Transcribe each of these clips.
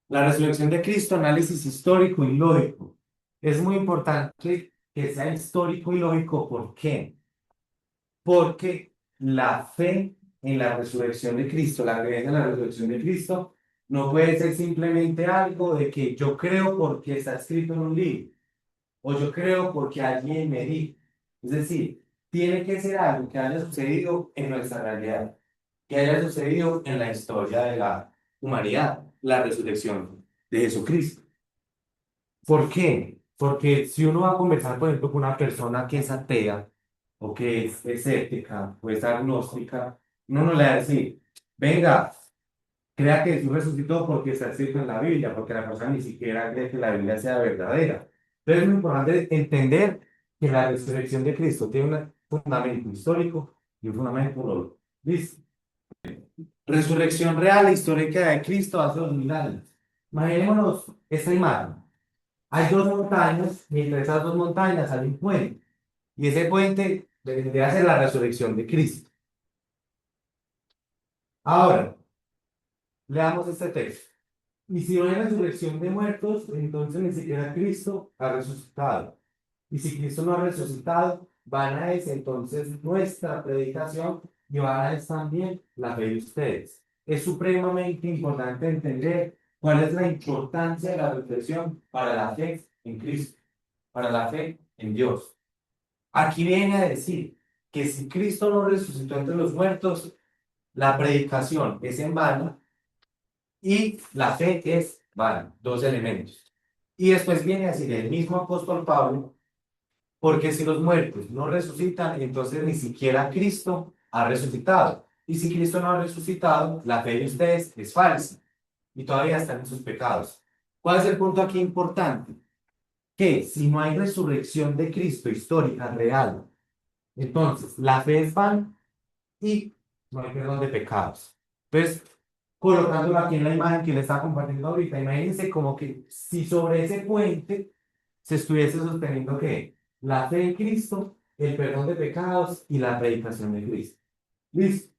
La resurrección de Cristo, análisis histórico y lógico. Es muy importante que sea histórico y lógico. ¿Por qué? Porque la fe en la resurrección de Cristo, la creencia en la resurrección de Cristo, no puede ser simplemente algo de que yo creo porque está escrito en un libro, o yo creo porque alguien me dijo. Es decir, tiene que ser algo que haya sucedido en nuestra realidad, que haya sucedido en la historia de la humanidad, la resurrección de Jesucristo. ¿Por qué? Porque si uno va a conversar, por ejemplo, con una persona que es atea o que es escéptica o es agnóstica, uno no le va a decir, venga, crea que Jesús resucitó porque está escrito en la Biblia, porque la persona ni siquiera cree que la Biblia sea verdadera. Entonces es muy importante entender que la resurrección de Cristo tiene un fundamento histórico y un fundamento lógico. ¿Listo? Resurrección real e histórica de Cristo hace 2000 años. Imaginémonos esta imagen. Hay dos montañas y entre esas dos montañas hay un puente. Y ese puente vendría a ser la resurrección de Cristo. Ahora, leamos este texto. Y si no hay resurrección de muertos, entonces ni siquiera Cristo ha resucitado. Y si Cristo no ha resucitado, vana es entonces nuestra predicación y vana es también la fe de ustedes. Es supremamente importante entender cuál es la importancia de la reflexión para la fe en Cristo, para la fe en Dios. Aquí viene a decir que si Cristo no resucitó entre los muertos, la predicación es en vano y la fe es vana, dos elementos. Y después viene a decir el mismo apóstol Pablo, porque si los muertos no resucitan, entonces ni siquiera Cristo ha resucitado. Y si Cristo no ha resucitado, la fe de ustedes es falsa y todavía están en sus pecados. ¿Cuál es el punto aquí importante? Que si no hay resurrección de Cristo histórica, real, entonces la fe es vana y no hay perdón de pecados. Entonces, colocándolo aquí en la imagen que le estaba compartiendo ahorita, imagínense como que si sobre ese puente se estuviese sosteniendo que la fe en Cristo, el perdón de pecados y la predicación de Cristo. Listo.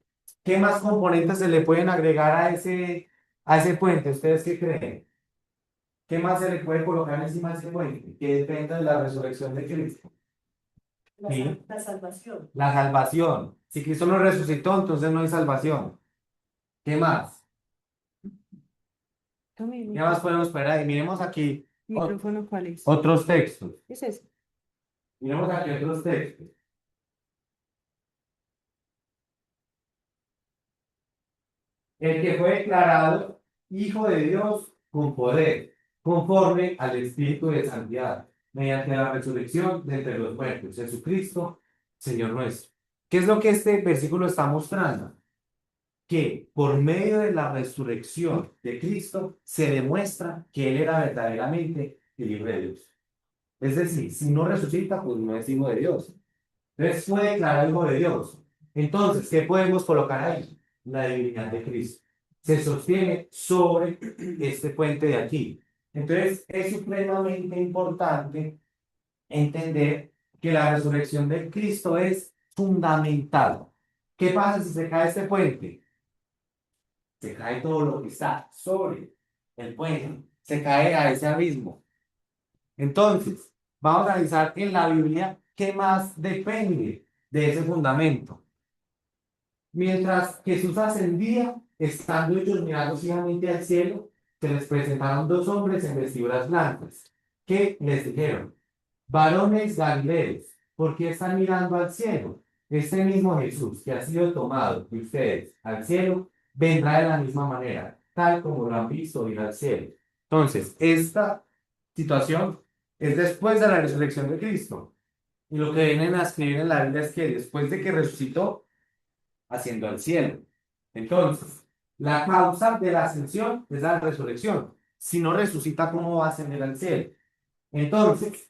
¿Qué más componentes se le pueden agregar a ese puente? ¿Ustedes qué creen? ¿Qué más se le puede colocar encima de ese puente? Que dependa de la resurrección de Cristo. Sí. La salvación. La salvación. Si Cristo no resucitó, entonces no hay salvación. ¿Qué más? Tome el ¿Qué más podemos esperar ahí? Miremos aquí micrófono, ¿cuál es? otros textos. Es ese. Miremos aquí otros textos. El que fue declarado Hijo de Dios con poder, conforme al Espíritu de santidad, mediante la resurrección de entre los muertos, Jesucristo, Señor nuestro. ¿Qué es lo que este versículo está mostrando? Que por medio de la resurrección de Cristo se demuestra que Él era verdaderamente el Hijo de Dios. Es decir, si no resucita, pues no es Hijo de Dios. Entonces fue declarado Hijo de Dios. Entonces, ¿qué podemos colocar ahí? La divinidad de Cristo. Se sostiene sobre este puente de aquí. Entonces, es supremamente importante entender que la resurrección de Cristo es fundamental. ¿Qué pasa si se cae este puente? Se cae todo lo que está sobre el puente. Se cae a ese abismo. Entonces, vamos a analizar en la Biblia qué más depende de ese fundamento. Mientras Jesús ascendía, estando ellos mirando fijamente al cielo, se les presentaron dos hombres en vestiduras blancas, que les dijeron, varones galileos, ¿por qué están mirando al cielo? Este mismo Jesús que ha sido tomado de ustedes al cielo, vendrá de la misma manera, tal como lo han visto ir al cielo. Entonces, esta situación es después de la resurrección de Cristo. Y lo que vienen a escribir en la Biblia es que después de que resucitó, asciendo al cielo. Entonces, la causa de la ascensión es la resurrección. Si no resucita, ¿cómo va a ascender al cielo? Entonces,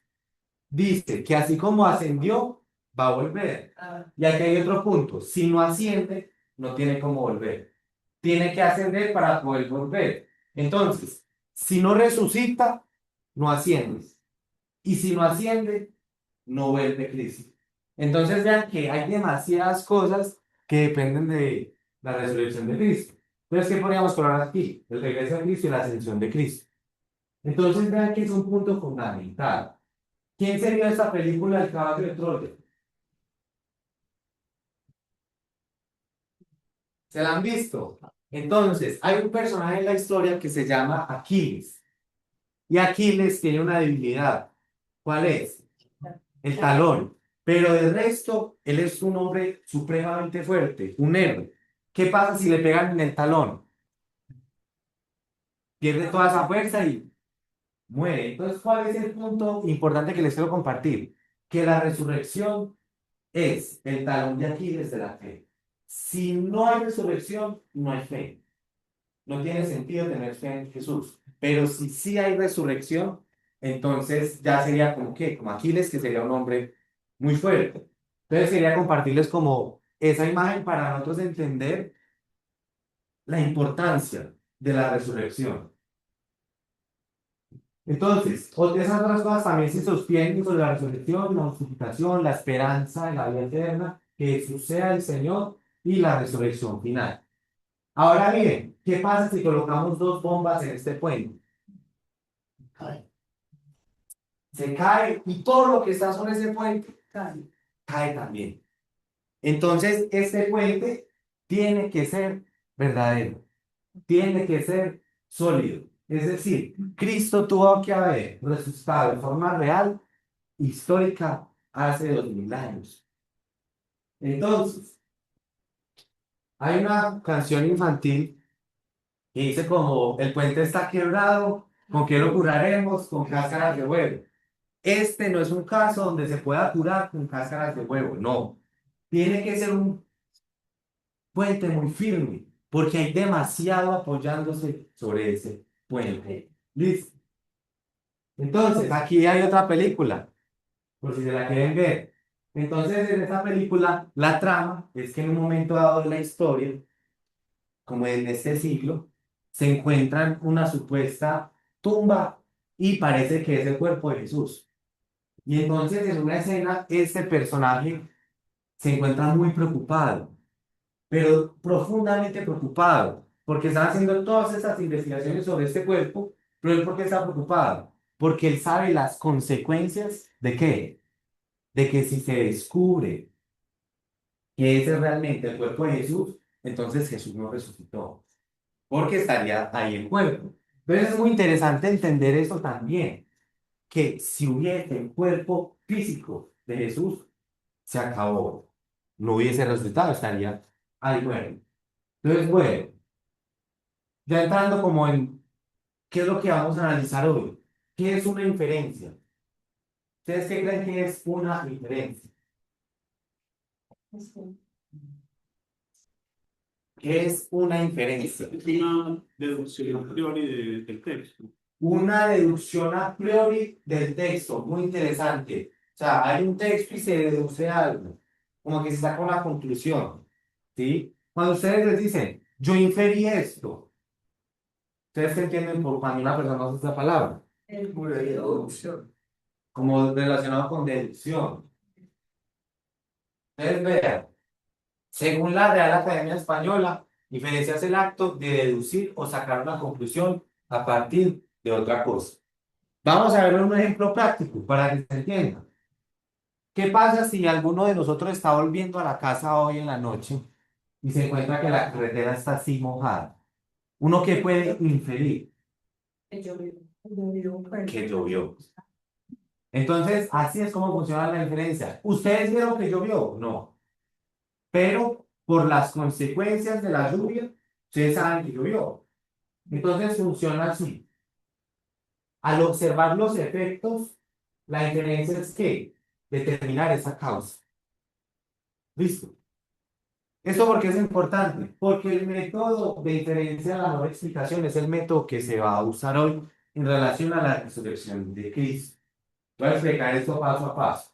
dice que así como ascendió, va a volver. Y aquí hay otro punto. Si no asciende, no tiene cómo volver. Tiene que ascender para poder volver. Entonces, si no resucita, no asciende. Y si no asciende, no vuelve Cristo. Entonces vean que hay demasiadas cosas que dependen de la resurrección de Cristo. Entonces, ¿qué podríamos colocar aquí? El regreso de Cristo y la ascensión de Cristo. Entonces, vean que es un punto fundamental. ¿Quién se vio esta película El caballo de Troya? ¿Se la han visto? Entonces, hay un personaje en la historia que se llama Aquiles. Y Aquiles tiene una debilidad. ¿Cuál es? El talón. Pero de resto, él es un hombre supremamente fuerte, un héroe. ¿Qué pasa si le pegan en el talón? Pierde toda esa fuerza y muere. Entonces, ¿cuál es el punto importante que les quiero compartir? Que la resurrección es el talón de Aquiles de la fe. Si no hay resurrección, no hay fe. No tiene sentido tener fe en Jesús. Pero si sí hay resurrección, entonces ya sería como que, como Aquiles, que sería un hombre muy fuerte. Entonces quería compartirles como esa imagen para nosotros entender la importancia de la resurrección. Entonces, esas otras cosas también se sostienen sobre la resurrección, la justificación, la esperanza de la vida eterna, que Jesús sea el Señor y la resurrección final. Ahora bien, ¿qué pasa si colocamos dos bombas en este puente? Se cae y todo lo que está sobre ese puente cae también. Entonces, este puente tiene que ser verdadero, tiene que ser sólido. Es decir, Cristo tuvo que haber resucitado de forma real, histórica, hace 2000 años. Entonces, hay una canción infantil que dice como, el puente está quebrado, ¿con qué lo curaremos? Con cáscaras de huevo. Este no es un caso donde se pueda curar con cáscaras de huevo, no. Tiene que ser un puente muy firme, porque hay demasiado apoyándose sobre ese puente. ¿Listo? Entonces, aquí hay otra película, por si se la quieren ver. Entonces, en esta película, la trama es que en un momento dado de la historia, como en este siglo, se encuentran una supuesta tumba y parece que es el cuerpo de Jesús. Y entonces, en una escena, este personaje se encuentra muy preocupado, pero profundamente preocupado, porque están haciendo todas estas investigaciones sobre este cuerpo, pero él ¿por qué está preocupado? Porque él sabe las consecuencias de qué, de que si se descubre que ese es realmente el cuerpo de Jesús, entonces Jesús no resucitó, porque estaría ahí el cuerpo. Entonces es muy interesante entender eso también, que si hubiese el cuerpo físico de Jesús, se acabó. No hubiese resucitado, estaría ahí muerto. Entonces, bueno, ya entrando como en qué es lo que vamos a analizar hoy. ¿Qué es una inferencia? ¿Ustedes qué creen que es una inferencia? ¿Qué es una inferencia? Es una deducción a priori del texto. Una deducción a priori del texto, muy interesante. O sea, hay un texto y se deduce algo, como que se saca una conclusión, ¿sí? Cuando ustedes les dicen, yo inferí esto, ¿ustedes qué entienden por cuando una persona usa esa palabra? Pura deducción. Como relacionado con deducción. Ustedes vean, según la Real Academia Española, inferencia es el acto de deducir o sacar una conclusión a partir de otra cosa. Vamos a ver un ejemplo práctico para que se entienda. ¿Qué pasa si alguno de nosotros está volviendo a la casa hoy en la noche y se encuentra que la carretera está así mojada? ¿Uno qué puede inferir? Que llovió. Que llovió. Entonces, así es como funciona la inferencia. ¿Ustedes vieron que llovió? No. Pero por las consecuencias de la lluvia, ustedes saben que llovió. Entonces funciona así. Al observar los efectos, la inferencia es que determinar esa causa. ¿Listo? ¿Esto por qué es importante? Porque el método de inferencia de la no explicación es el método que se va a usar hoy en relación a la resurrección de Cristo. Voy a explicar esto paso a paso.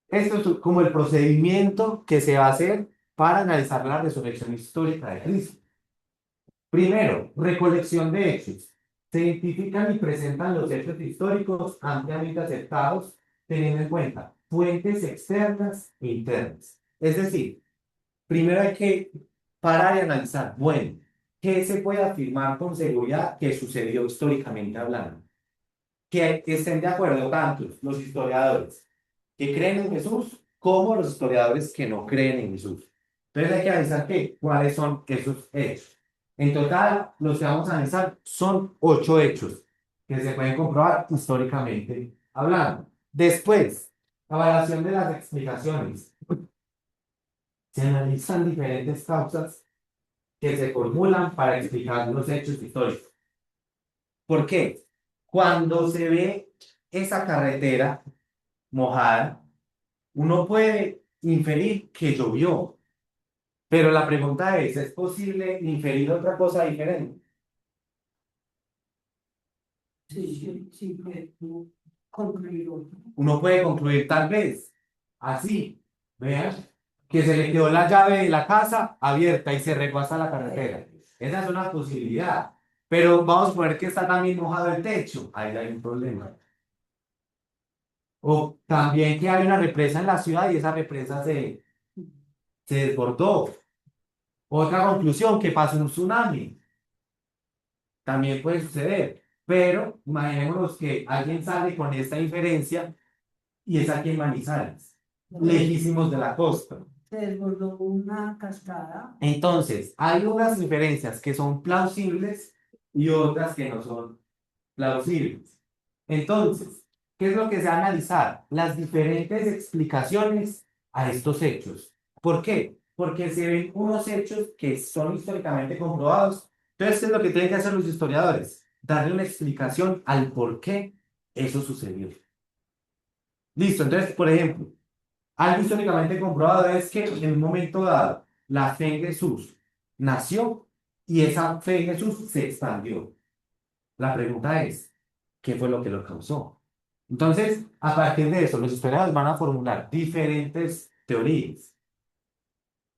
Esto es como el procedimiento que se va a hacer para analizar la resurrección histórica de Cristo. Primero, recolección de hechos. Se identifican y presentan los hechos históricos ampliamente aceptados, teniendo en cuenta fuentes externas e internas. Es decir, primero hay que parar y analizar. Bueno, ¿qué se puede afirmar con seguridad que sucedió históricamente hablando? Que estén de acuerdo tanto los historiadores que creen en Jesús como los historiadores que no creen en Jesús. Entonces hay que analizar cuáles son esos hechos. En total, los que vamos a analizar son 8 hechos que se pueden comprobar históricamente hablando. Después, la evaluación de las explicaciones. Se analizan diferentes causas que se formulan para explicar los hechos históricos. ¿Por qué? Cuando se ve esa carretera mojada, uno puede inferir que llovió, pero la pregunta ¿es posible inferir otra cosa diferente? Sí, concluir. Uno puede concluir tal vez así, vean, que se le quedó la llave de la casa abierta y se regó hasta la carretera. Esa es una posibilidad, pero vamos a poner que está también mojado el techo, ahí hay un problema. O también que hay una represa en la ciudad y esa represa se desbordó. Otra conclusión, que pasó un tsunami. También puede suceder. Pero imaginémonos que alguien sale con esta inferencia y es aquí en Manizales, lejísimos de la costa. Se desbordó una cascada. Entonces, hay unas inferencias que son plausibles y otras que no son plausibles. Entonces, ¿qué es lo que se va a analizar? Las diferentes explicaciones a estos hechos. ¿Por qué? Porque se ven unos hechos que son históricamente comprobados. Entonces, ¿qué es lo que tienen que hacer los historiadores? Darle una explicación al por qué eso sucedió. Listo, entonces, por ejemplo, algo históricamente comprobado es que en un momento dado, la fe en Jesús nació y esa fe en Jesús se expandió. La pregunta es, ¿qué fue lo que lo causó? Entonces, a partir de eso, los historiadores van a formular diferentes teorías.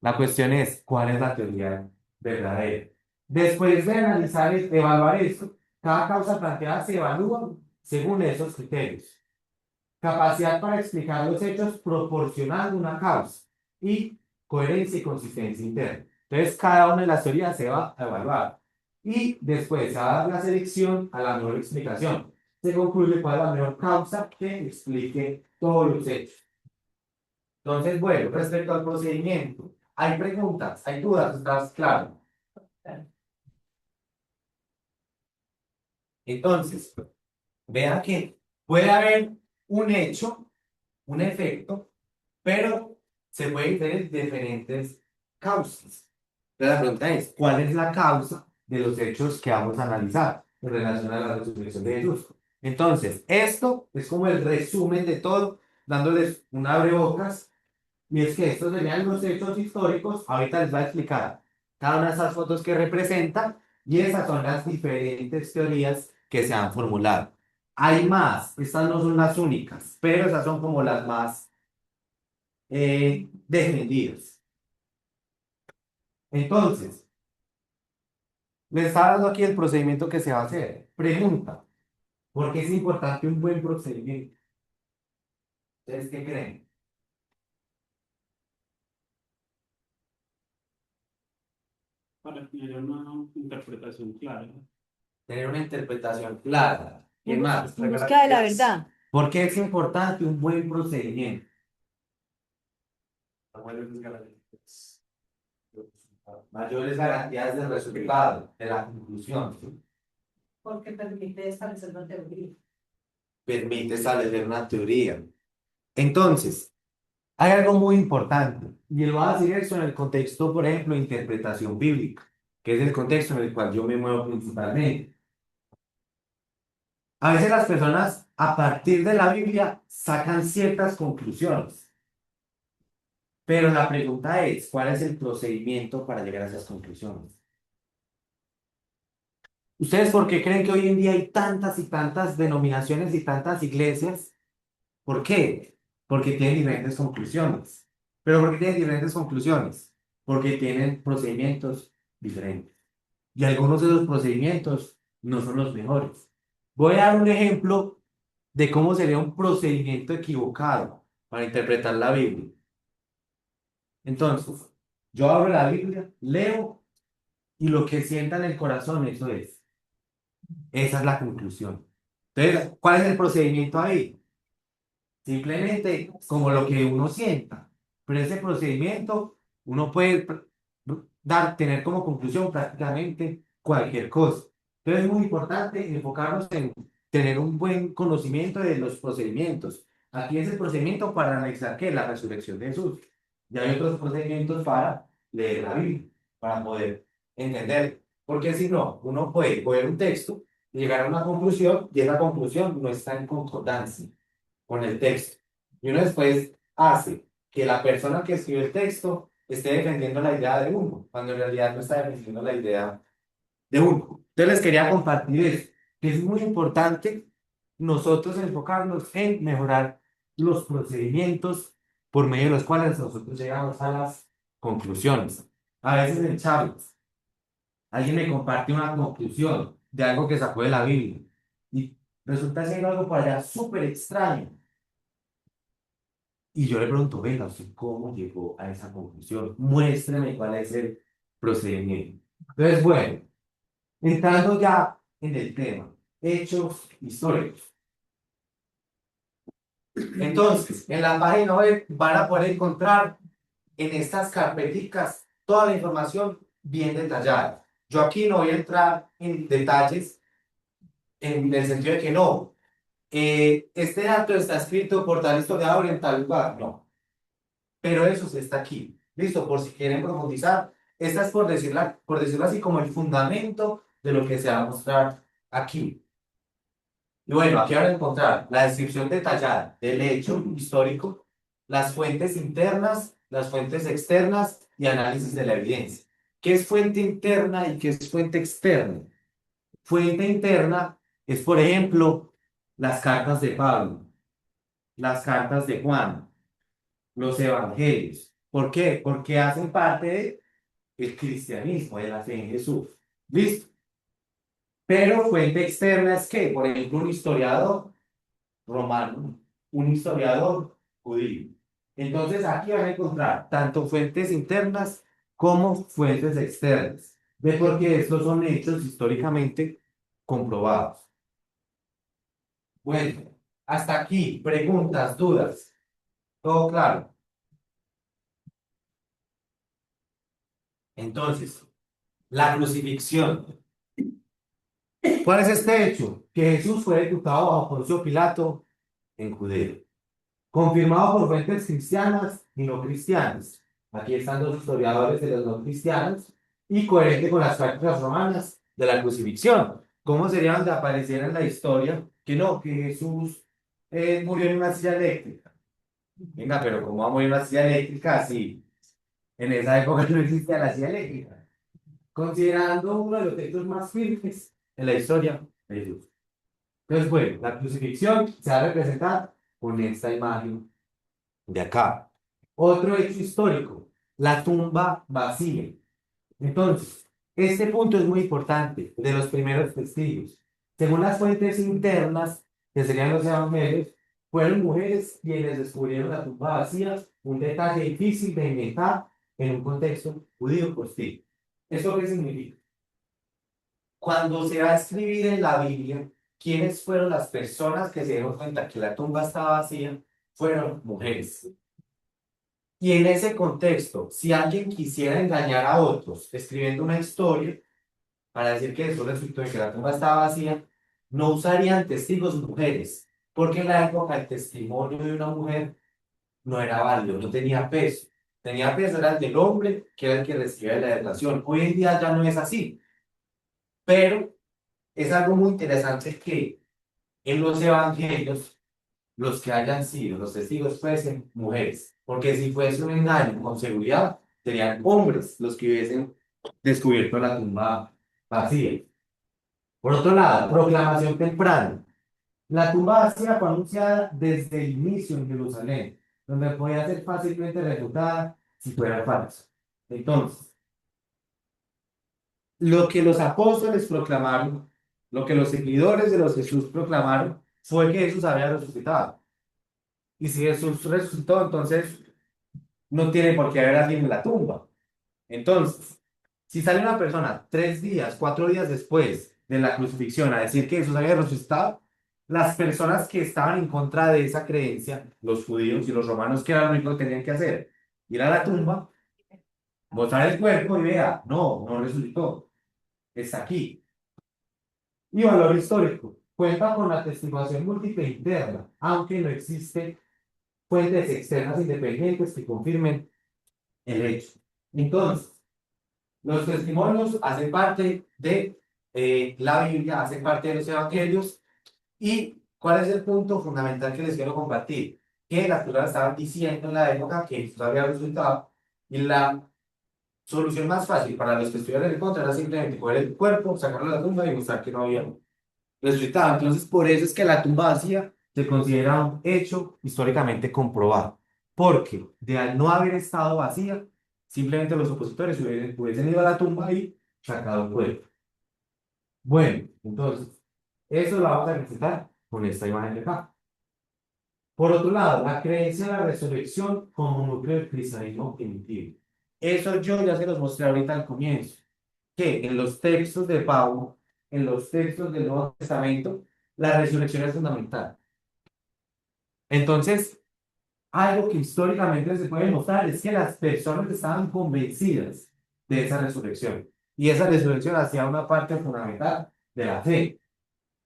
La cuestión es, ¿cuál es la teoría verdadera? Después de analizar, evaluar esto, cada causa planteada se evalúa según esos criterios. Capacidad para explicar los hechos proporcionando una causa y coherencia y consistencia interna. Entonces, cada una de las teorías se va a evaluar y después se va a dar la selección a la mejor explicación. Se concluye cuál es la mejor causa que explique todos los hechos. Entonces, bueno, respecto al procedimiento, hay preguntas, hay dudas, ¿estás claro? Entonces, vea que puede haber un hecho, un efecto, pero se pueden tener diferentes causas. Entonces, la pregunta es, ¿cuál es la causa de los hechos que vamos a analizar en relación a la resurrección de Jesús? Entonces, esto es como el resumen de todo, dándoles un abrebocas, y es que estos serían los hechos históricos. Ahorita les voy a explicar cada una de esas fotos que representan, y esas son las diferentes teorías que se han formulado. Hay más, estas no son las únicas, pero esas son como las más defendidas. Entonces, les está dando aquí el procedimiento que se va a hacer. Pregunta, ¿por qué es importante un buen procedimiento? ¿Ustedes qué creen? Para tener una interpretación clara. Tener una interpretación clara. ¿Qué más? En busca de la verdad. ¿Por qué es importante un buen procedimiento? Mayores garantías del resultado, de la conclusión. Porque permite establecer una teoría. Permite establecer una teoría. Entonces, hay algo muy importante, y lo voy a decir eso en el contexto, por ejemplo, de interpretación bíblica, que es el contexto en el cual yo me muevo principalmente. A veces las personas, a partir de la Biblia, sacan ciertas conclusiones, pero la pregunta es, ¿cuál es el procedimiento para llegar a esas conclusiones? ¿Ustedes por qué creen que hoy en día hay tantas y tantas denominaciones y tantas iglesias? ¿Por qué? Porque tienen diferentes conclusiones. ¿Pero por qué tienen diferentes conclusiones? Porque tienen procedimientos diferentes. Y algunos de los procedimientos no son los mejores. Voy a dar un ejemplo de cómo sería un procedimiento equivocado para interpretar la Biblia. Entonces, yo abro la Biblia, leo y lo que sienta en el corazón, eso es. Esa es la conclusión. Entonces, ¿cuál es el procedimiento ahí? Simplemente como lo que uno sienta. Pero ese procedimiento uno puede tener como conclusión prácticamente cualquier cosa. Entonces es muy importante enfocarnos en tener un buen conocimiento de los procedimientos. Aquí es el procedimiento para analizar qué es la resurrección de Jesús. Y hay otros procedimientos para leer la Biblia, para poder entender. Porque si no, uno puede coger un texto y llegar a una conclusión y esa conclusión no está en concordancia con el texto. Y uno después hace que la persona que escribió el texto esté defendiendo la idea de uno, cuando en realidad no está defendiendo la idea de uno. Entonces les quería compartir eso, que es muy importante nosotros enfocarnos en mejorar los procedimientos por medio de los cuales nosotros llegamos a las conclusiones. A veces en charlas, alguien me comparte una conclusión de algo que sacó de la Biblia y resulta ser algo para allá súper extraño. Y yo le pregunto, venga, ¿usted cómo llegó a esa conclusión? Muéstrame cuál es el procedimiento. Entonces, bueno, entrando ya en el tema, hechos históricos. Entonces, en la página web van a poder encontrar en estas carpeticas toda la información bien detallada. Yo aquí no voy a entrar en detalles en el sentido de que no, este dato está escrito por tal historiador en tal lugar, no. Pero eso sí está aquí. Listo, por si quieren profundizar. Esta es por decirlo así como el fundamento de lo que se va a mostrar aquí. Y bueno, aquí van a encontrar la descripción detallada del hecho histórico, las fuentes internas, las fuentes externas y análisis de la evidencia. ¿Qué es fuente interna y qué es fuente externa? Fuente interna es, por ejemplo, las cartas de Pablo, las cartas de Juan, los evangelios. ¿Por qué? Porque hacen parte del cristianismo, de la fe en Jesús. ¿Listo? Pero fuente externa es que, por ejemplo, un historiador romano, un historiador judío. Entonces, aquí van a encontrar tanto fuentes internas como fuentes externas, de porque estos son hechos históricamente comprobados. Bueno, hasta aquí, preguntas, dudas. ¿Todo claro? Entonces, la crucifixión. ¿Cuál es este hecho? Que Jesús fue ejecutado bajo Poncio Pilato en Judea, confirmado por fuentes cristianas y no cristianas. Aquí están los historiadores de los no cristianos y coherente con las prácticas romanas de la crucifixión. ¿Cómo sería donde apareciera en la historia que no, que Jesús murió en una silla eléctrica? Venga, pero ¿cómo va a morir en una silla eléctrica si en esa época no existía la silla eléctrica? Considerando uno de los textos más firmes en la historia de Jesús. Entonces, bueno, la crucifixión se va a representar con esta imagen de acá. Otro hecho histórico, la tumba vacía. Entonces, este punto es muy importante de los primeros testigos. Según las fuentes internas, que serían los evangelios, fueron mujeres quienes descubrieron la tumba vacía, un detalle difícil de inventar en un contexto judío hostil. ¿Eso qué significa? Cuando se va a escribir en la Biblia, ¿quiénes fueron las personas que se dieron cuenta que la tumba estaba vacía? Fueron mujeres. Y en ese contexto, si alguien quisiera engañar a otros escribiendo una historia para decir que eso resultó de que la tumba estaba vacía, no usarían testigos mujeres, porque en la época el testimonio de una mujer no era válido, no tenía peso. Tenía peso era el del hombre, que era el que recibía la relación. Hoy en día ya no es así, pero es algo muy interesante que en los evangelios los que hayan sido los testigos fuesen mujeres, porque si fuese un engaño con seguridad, serían hombres los que hubiesen descubierto la tumba vacía. Por otro lado, proclamación temprana. La tumba vacía fue anunciada desde el inicio en Jerusalén, donde podía ser fácilmente refutada si fuera falso. Entonces, lo que los apóstoles proclamaron, lo que los seguidores de los Jesús proclamaron, fue que Jesús había resucitado. Y si Jesús resucitó, entonces no tiene por qué haber alguien en la tumba. Entonces, Si sale una persona 3 días, 4 días después de la crucifixión a decir que Jesús había resucitado, las personas que estaban en contra de esa creencia, los judíos y los romanos, ¿qué era lo único que tenían que hacer? Ir a la tumba, mostrar el cuerpo y vea, no, no resucitó, está aquí. Y valor histórico. Cuenta con la testificación múltiple interna, aunque no existen fuentes externas independientes que confirmen el hecho. Entonces, los testimonios hacen parte de la Biblia, hacen parte de los evangelios. ¿Y cuál es el punto fundamental que les quiero compartir? Que las personas estaban diciendo en la época que esto había resultado. Y la solución más fácil para los que estuvieran en contra era simplemente coger el cuerpo, sacarlo de la tumba y mostrar que no había resucitado. Entonces, por eso es que la tumba vacía se considera un hecho históricamente comprobado. Porque de al no haber estado vacía, simplemente los opositores hubiesen ido a la tumba y sacado el cuerpo. Bueno, entonces, eso lo vamos a representar con esta imagen de acá. Por otro lado, la creencia en la resurrección como núcleo del cristianismo primitivo. Eso yo ya se los mostré ahorita al comienzo, que en los textos de Pablo, en los textos del Nuevo Testamento, la resurrección es fundamental. Entonces, algo que históricamente se puede mostrar es que las personas estaban convencidas de esa resurrección. Y esa resurrección hacía una parte fundamental de la fe.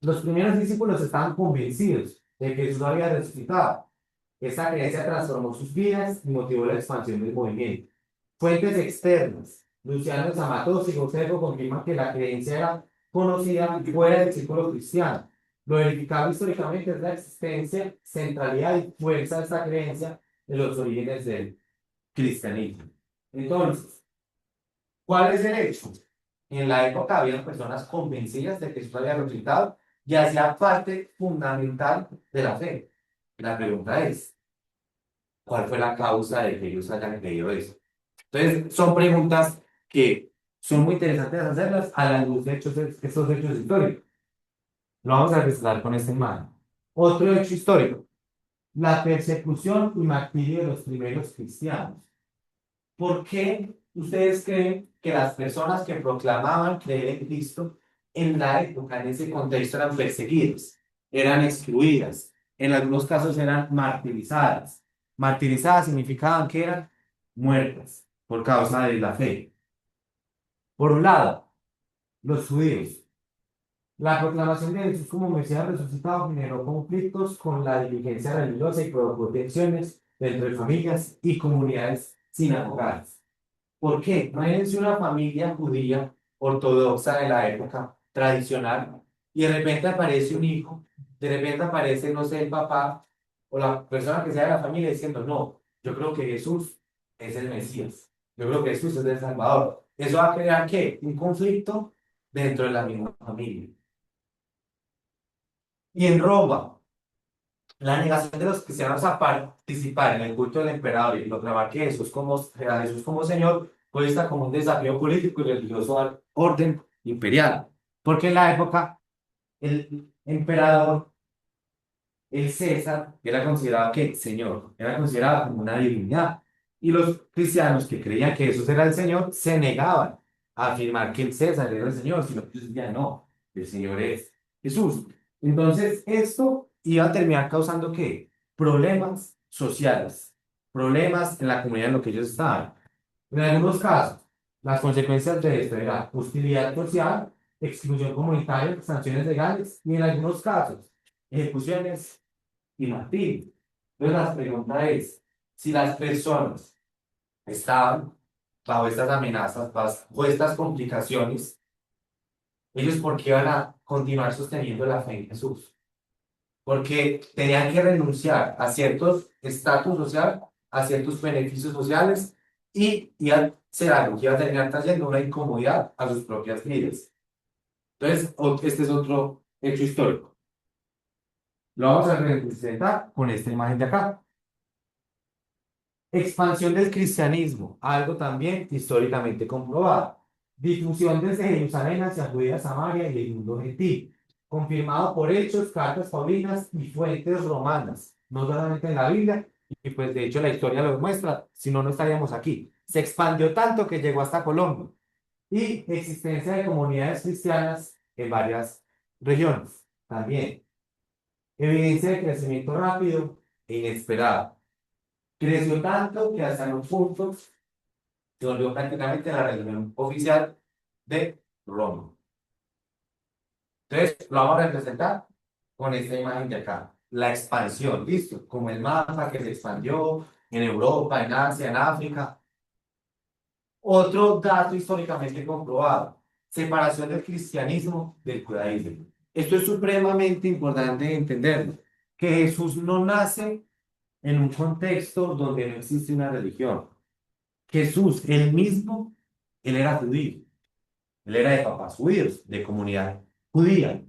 Los primeros discípulos estaban convencidos de que Jesús había resucitado. Esa creencia transformó sus vidas y motivó la expansión del movimiento. Fuentes externas. Luciano Zamatosi y Josefo confirman que la creencia era conocida fuera del círculo cristiano. Lo verificado históricamente es la existencia, centralidad y fuerza de esta creencia en los orígenes del cristianismo. Entonces, ¿cuál es el hecho? En la época había personas convencidas de que Jesús había resucitado y hacía parte fundamental de la fe. La pregunta es, ¿cuál fue la causa de que ellos hayan creído eso? Entonces, son preguntas que son muy interesantes hacerlas a la luz de estos hechos históricos. Lo vamos a revisar con esta imagen. Otro hecho histórico, la persecución y martirio de los primeros cristianos. ¿Por qué ustedes creen que las personas que proclamaban creer en Cristo en la época, en ese contexto, eran perseguidas, eran excluidas, en algunos casos eran martirizadas? Martirizadas significaban que eran muertas por causa de la fe. Por un lado, los judíos. La proclamación de Jesús como Mesías resucitado generó conflictos con la dirigencia religiosa y provocó tensiones entre familias y comunidades sinagogales. ¿Por qué? Imagínense una familia judía ortodoxa de la época tradicional y de repente aparece un hijo, de repente aparece, no sé, el papá o la persona que sea de la familia diciendo, no, yo creo que Jesús es el Mesías, yo creo que Jesús es el Salvador. Eso va a crear, ¿qué? Un conflicto dentro de la misma familia. Y en Roma, la negación de los cristianos a participar en el culto del emperador y proclamar que a Jesús como Señor fue vista como un desafío político y religioso al orden imperial. Porque en la época, el emperador, el César, era considerado que Señor, era considerado como una divinidad. Y los cristianos que creían que Jesús era el Señor se negaban a afirmar que el César era el Señor, sino que ellos decían, no, el Señor es Jesús. Entonces, esto iba a terminar causando ¿qué? Problemas sociales, problemas en la comunidad en lo que ellos estaban. En algunos casos, las consecuencias de esto eran hostilidad social, exclusión comunitaria, sanciones legales y en algunos casos, ejecuciones y martirio. Entonces, la pregunta es, si las personas estaban bajo estas amenazas, bajo estas complicaciones, ellos ¿por qué van a continuar sosteniendo la fe en Jesús? Porque tenían que renunciar a ciertos estatus social, a ciertos beneficios sociales y iba a ser algo que iba a terminar trayendo una incomodidad a sus propias vidas. Entonces, este es otro hecho histórico. Lo vamos a representar con esta imagen de acá. Expansión del cristianismo, algo también históricamente comprobado. Difusión desde Jerusalén hacia Judea, Samaria y el mundo gentil. Confirmado por hechos, cartas paulinas y fuentes romanas. No solamente en la Biblia, y pues de hecho la historia lo demuestra, si no, no estaríamos aquí. Se expandió tanto que llegó hasta Colombia. y existencia de comunidades cristianas en varias regiones también. Evidencia de crecimiento rápido e inesperado. Creció tanto que hasta en un punto se volvió prácticamente la religión oficial de Roma. Entonces, lo vamos a representar con esta imagen de acá. La expansión, ¿listo? Como el mapa que se expandió en Europa, en Asia, en África. Otro dato históricamente comprobado, separación del cristianismo del judaísmo. Esto es supremamente importante de entenderlo, que Jesús no nace en un contexto donde no existe una religión. Jesús, él mismo, él era judío, él era de papás judíos, de comunidad judía.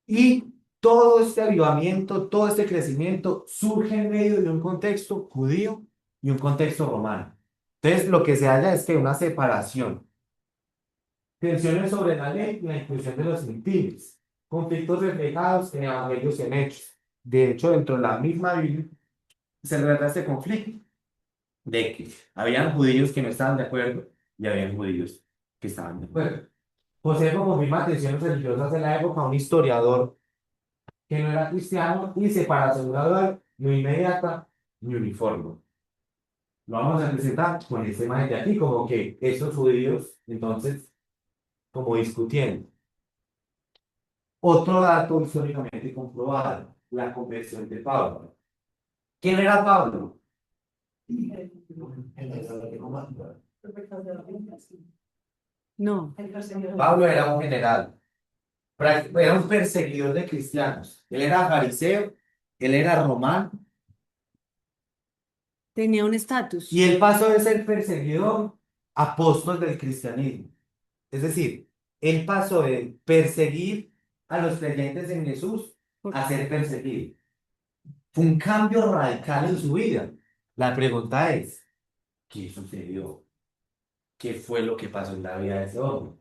Y todo este avivamiento, todo este crecimiento surge en medio de un contexto judío y un contexto romano. Entonces, lo que se halla es que una separación, tensiones sobre la ley y la inclusión de los gentiles, conflictos reflejados en evangelios y en hechos. De hecho, dentro de la misma Biblia se relata este conflicto de que habían judíos que no estaban de acuerdo y habían judíos que estaban de acuerdo. Josefo confirma tensiones religiosas en la época, un historiador que no era cristiano y separación gradual, no inmediata ni uniforme. Lo vamos a presentar con esta imagen de aquí, como que esos judíos, entonces, como discutiendo. Otro dato históricamente comprobado, la conversión de Pablo. ¿Quién era Pablo? No. Pablo era un general, era un perseguidor de cristianos. Él era fariseo, él era romano, Tenía un estatus. y él pasó de ser perseguidor a apóstol del cristianismo. Es decir, él pasó de perseguir a los creyentes en Jesús a ser perseguido. Fue un cambio radical en su vida. La pregunta es, ¿qué sucedió? ¿Qué fue lo que pasó en la vida de ese hombre?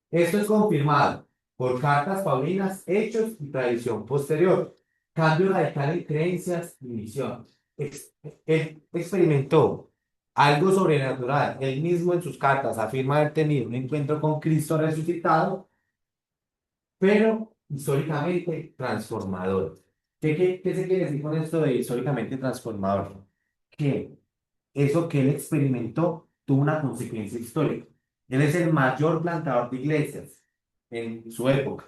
Esto es confirmado por cartas paulinas, hechos y tradición posterior. Cambio radical en creencias y misión. Él experimentó algo sobrenatural. Él mismo en sus cartas afirma haber tenido un encuentro con Cristo resucitado, pero históricamente transformador. ¿Qué se quiere decir con esto de históricamente transformador? Que eso que él experimentó tuvo una consecuencia histórica. Él es el mayor plantador de iglesias en su época.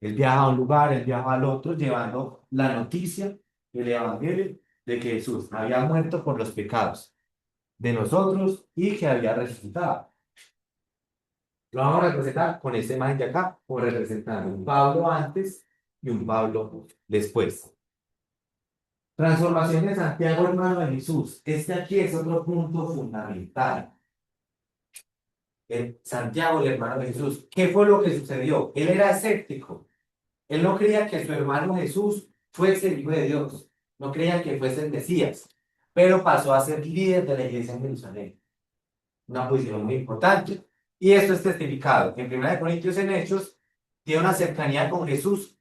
Él viaja a un lugar, él viaja al otro, llevando la noticia, el evangelio, de que Jesús había muerto por los pecados de nosotros y que había resucitado. Lo vamos a representar con esta imagen de acá, o representando un Pablo antes y un Pablo después. Transformación de Santiago, hermano de Jesús. Este aquí es otro punto fundamental. Santiago, el hermano de Jesús. ¿Qué fue lo que sucedió? Él era escéptico. Él no creía que su hermano Jesús fuese el Hijo de Dios. No creía que fuese el Mesías. Pero pasó a ser líder de la iglesia en Jerusalén. Una posición muy importante. Y esto es testificado. En 1 Corintios en Hechos, tiene una cercanía con Jesús.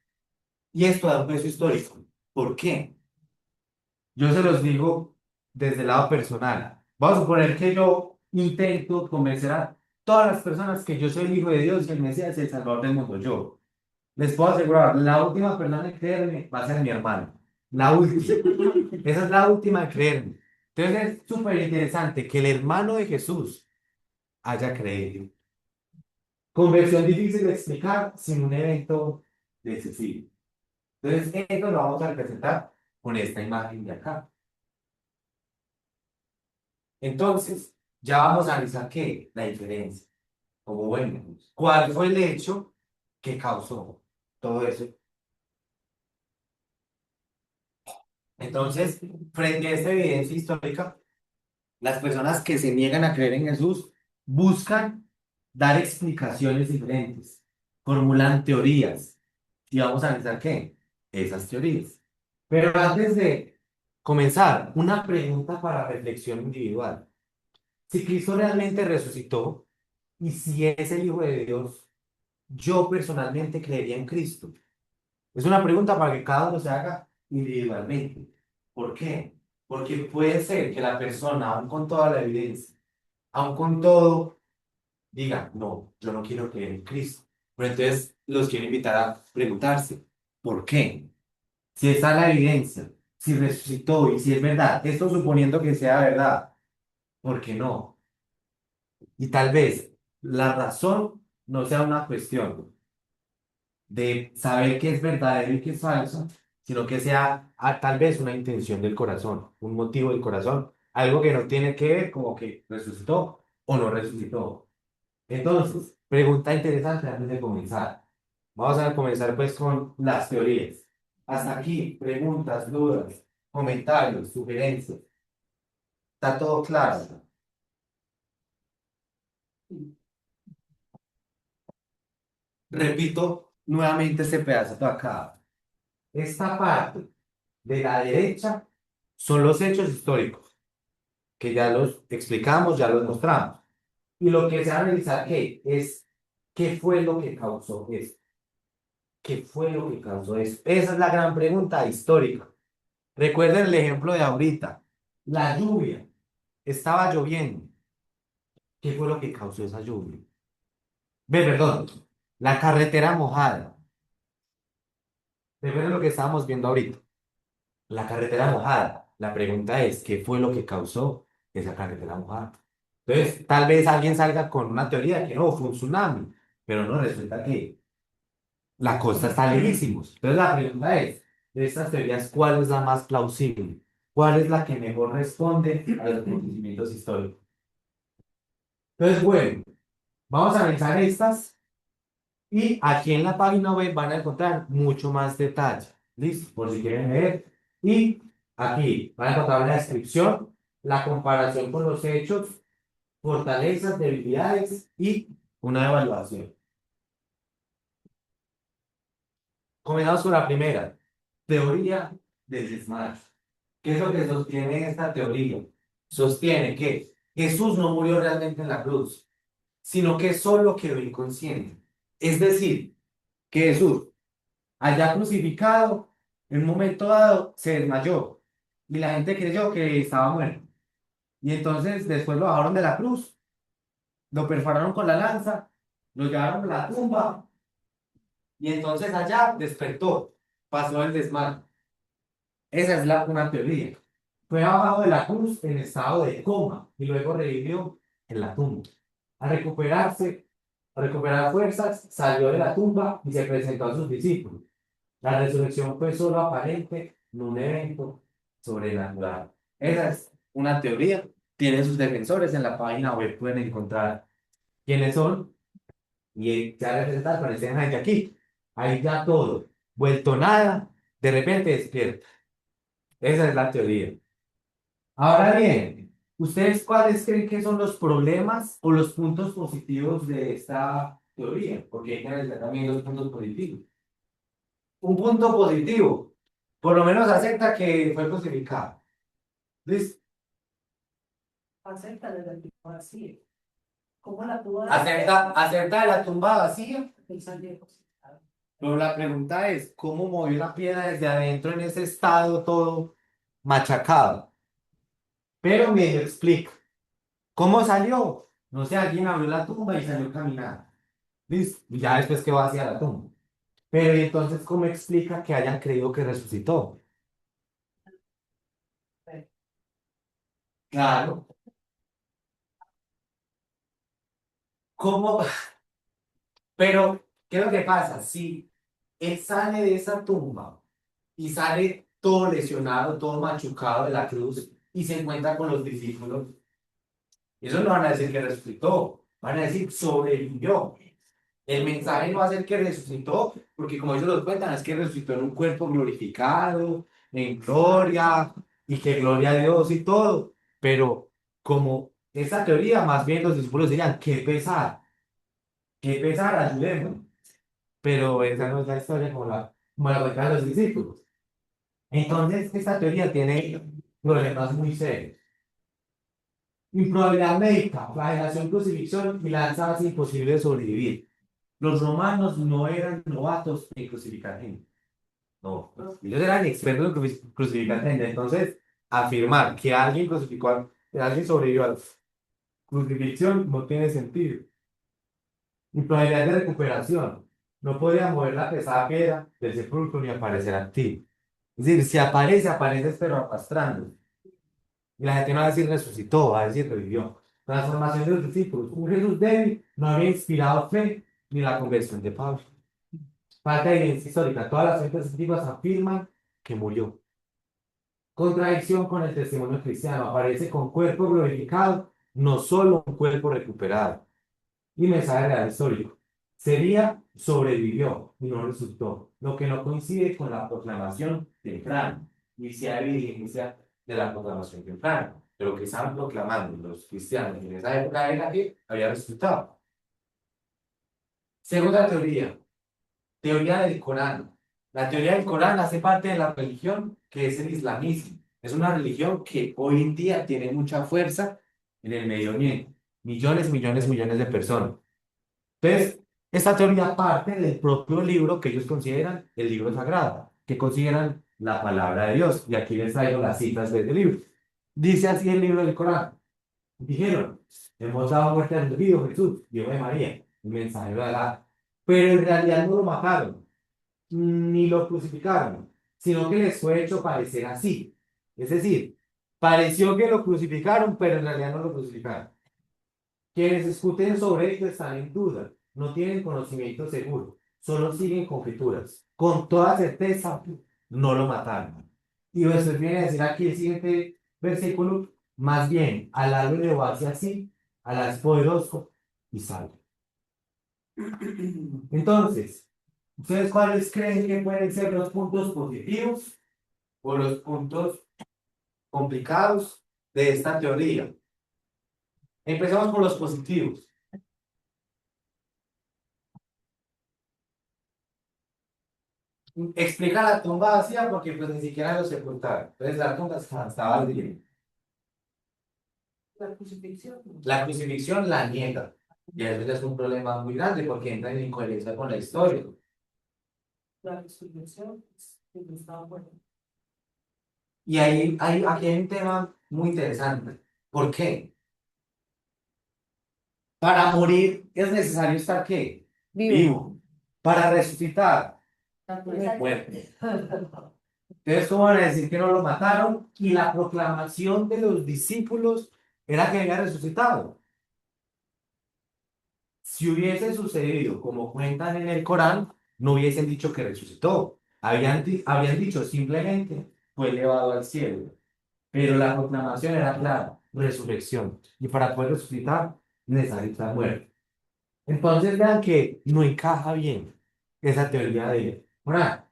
Y esto da un peso histórico. ¿Por qué? Yo se los digo desde el lado personal. Vamos a suponer que yo intento convencer a todas las personas que yo soy el Hijo de Dios y el Mesías y el Salvador del mundo. Yo les puedo asegurar, la última persona en creerme va a ser mi hermano. La última. Esa es la última en creerme. Entonces es súper interesante que el hermano de Jesús haya creído. Conversión difícil de explicar sin un evento decisivo. Entonces, esto lo vamos a representar con esta imagen de acá. Entonces, ya vamos a analizar qué, la diferencia. Como bueno, ¿cuál fue el hecho que causó todo eso? Entonces, frente a esta evidencia histórica, las personas que se niegan a creer en Jesús buscan dar explicaciones diferentes, formulan teorías. Y vamos a analizar qué, esas teorías. Pero antes de comenzar, una pregunta para reflexión individual. Si Cristo realmente resucitó y si es el Hijo de Dios, yo personalmente creería en Cristo. Es una pregunta para que cada uno se haga individualmente. ¿Por qué? Porque puede ser que la persona, aun con toda la evidencia, aun con todo digan, no, yo no quiero creer en Cristo. Pero entonces los quiero invitar a preguntarse, ¿por qué? Si está la evidencia, si resucitó y si es verdad, esto suponiendo que sea verdad, ¿por qué no? Y tal vez la razón no sea una cuestión de saber qué es verdadero y qué es falso, sino que sea tal vez una intención del corazón, un motivo del corazón, algo que no tiene que ver como que resucitó o no resucitó. Entonces, pregunta interesante antes de comenzar. Vamos a comenzar pues con las teorías. Hasta aquí, preguntas, dudas, comentarios, sugerencias. ¿Está todo claro? Repito nuevamente este pedazo de acá. Esta parte de la derecha son los hechos históricos, que ya los explicamos, ya los mostramos. Y lo que se va a analizar ¿qué? Es qué fue lo que causó esto. ¿Qué fue lo que causó eso? Esa es la gran pregunta histórica. Recuerden el ejemplo de ahorita. La lluvia. Estaba lloviendo. ¿Qué fue lo que causó esa lluvia? Ve, perdón. La carretera mojada. Recuerden lo que estábamos viendo ahorita. La carretera mojada. La pregunta es, ¿qué fue lo que causó esa carretera mojada? Entonces, tal vez alguien salga con una teoría que no, fue un tsunami, pero no, resulta que la costa está lejísimos. Entonces, la pregunta es, de estas teorías, ¿cuál es la más plausible? ¿Cuál es la que mejor responde a los acontecimientos históricos? Entonces, bueno, vamos a analizar estas y aquí en la página web van a encontrar mucho más detalle. ¿Listo? Por si quieren leer. Y aquí van a encontrar la descripción, la comparación con los hechos, fortalezas, debilidades y una evaluación. Comenzamos con la primera, teoría del desmadre. ¿Qué es lo que sostiene esta teoría? Sostiene que Jesús no murió realmente en la cruz, sino que solo quedó inconsciente. Es decir, que Jesús, allá crucificado, en un momento dado se desmayó y la gente creyó que estaba muerto. Y entonces después lo bajaron de la cruz, lo perforaron con la lanza, lo llevaron a la tumba y entonces allá despertó, pasó el desmayo. Esa es una teoría. Fue bajado de la cruz en estado de coma y luego revivió en la tumba. A recuperarse, a recuperar fuerzas, salió de la tumba y se presentó a sus discípulos. La resurrección fue solo aparente en un evento sobrenatural. Esa es una teoría. Tiene sus defensores en la página web. Pueden encontrar quiénes son y ya representar con ese gente aquí. Ahí ya todo. Vuelto nada. De repente despierta. Esa es la teoría. Ahora bien, ¿ustedes cuáles creen que son los problemas o los puntos positivos de esta teoría? Porque hay que analizar también los puntos positivos. Un punto positivo, por lo menos acepta que fue crucificado. ¿Listo? Acerca de la tumba vacía. ¿Cómo la pudo Acepta de la tumba vacía, pensar de crucificado? pero la pregunta es, ¿cómo movió la piedra desde adentro en ese estado todo machacado? Pero me explica. ¿Cómo salió? No sé, alguien abrió la tumba y salió caminando. ¿Listo? Y ya después que va hacia la tumba. Pero ¿y entonces cómo explica que hayan creído que resucitó? Claro. ¿Cómo? Pero, ¿qué es lo que pasa? Si él sale de esa tumba y sale todo lesionado, todo machucado de la cruz y se encuentra con los discípulos, eso no van a decir que resucitó, van a decir sobrevivió. El mensaje no va a ser que resucitó, porque como ellos lo cuentan, es que resucitó en un cuerpo glorificado, en gloria, y que gloria a Dios y todo. Pero como esa teoría, más bien los discípulos dirían, qué pesar, ayudemos. Pero esa no es la historia como la cuentan los discípulos. Entonces, esta teoría tiene problemas muy serios. Improbabilidad médica, flagelación, crucifixión y lanzadas imposible de sobrevivir. Los romanos no eran novatos en crucificar gente. No, ellos eran expertos en crucificar gente. Entonces, afirmar que alguien crucificó, que alguien sobrevivió a la crucifixión no tiene sentido. Improbabilidad de recuperación. No podía mover la pesada piedra del sepulcro ni aparecer activo. Es decir, si aparece, aparece pero arrastrando. Y la gente no va a decir resucitó, va a decir revivió. Transformación de los discípulos. Un Jesús débil no había inspirado fe ni la conversión de Pablo. Falta de evidencia histórica. Todas las fuentes antiguas afirman que murió. Contradicción con el testimonio cristiano. Aparece con cuerpo glorificado, no solo un cuerpo recuperado. Y mensaje real histórico. Sería, sobrevivió y no resultó, lo que no coincide con la proclamación temprana. Y si hay evidencia de la proclamación temprana, pero que estaban proclamando los cristianos en esa época era que había resultado. Segunda teoría, teoría del Corán. La teoría del Corán hace parte de la religión que es el islamismo. Es una religión que hoy en día tiene mucha fuerza en el Medio Oriente. Millones, millones, millones de personas. Entonces, esta teoría parte del propio libro que ellos consideran el libro sagrado, que consideran la palabra de Dios. Y aquí les traigo las citas de este libro. Dice así el libro del Corán. Dijeron, hemos dado muerte al debido Jesús, Hijo de María, el mensajero de Alá. Pero en realidad no lo mataron, ni lo crucificaron, sino que les fue hecho parecer así. Es decir, pareció que lo crucificaron, pero en realidad no lo crucificaron. Quienes discuten sobre ello están en duda, no tienen conocimiento seguro, solo siguen conjeturas. Con toda certeza, no lo mataron. Y después viene a decir aquí el siguiente versículo, más bien, Alá lo elevó hacia así, Alá es poderoso y salvo. Entonces, ¿ustedes cuáles creen que pueden ser los puntos positivos o los puntos complicados de esta teoría? Empecemos por los positivos. Explica la tumba vacía porque pues ni siquiera lo sepultaron. Entonces la tumba estaba libre. La crucifixión. La crucifixión la niega. Y eso ya es un problema muy grande porque entra en incoherencia con la historia. La resurrección estaba bueno. Y aquí hay un tema muy interesante. ¿Por qué? Para morir es necesario estar ¿qué? Vivo. Para resucitar, muerto. Entonces, ¿cómo van a decir que no lo mataron? Y la proclamación de los discípulos era que había resucitado. Si hubiese sucedido como cuentan en el Corán, no hubiesen dicho que resucitó. Habían dicho simplemente fue elevado al cielo. Pero la proclamación era clara, resurrección. Y para poder resucitar, necesario estar muerto. Entonces vean que no encaja bien esa teoría de Corán.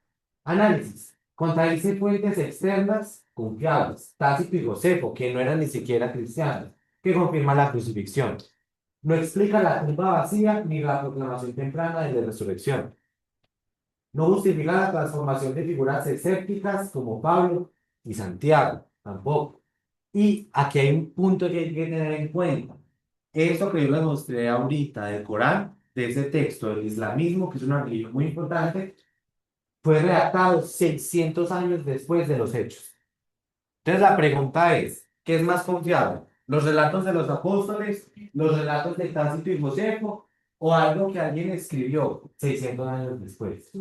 Análisis. Contradice fuentes externas confiables, Tácito y Josefo, que no eran ni siquiera cristianos, que confirman la crucifixión. No explica la tumba vacía ni la proclamación temprana de la resurrección. No justifica la transformación de figuras escépticas como Pablo y Santiago, tampoco. Y aquí hay un punto que hay que tener en cuenta. Eso que yo les mostré ahorita del Corán, de ese texto del islamismo, que es una religión muy importante, fue redactado 600 años después de los hechos. Entonces la pregunta es, ¿qué es más confiable? ¿Los relatos de los apóstoles, los relatos de Tácito y Josefo, o algo que alguien escribió 600 años después?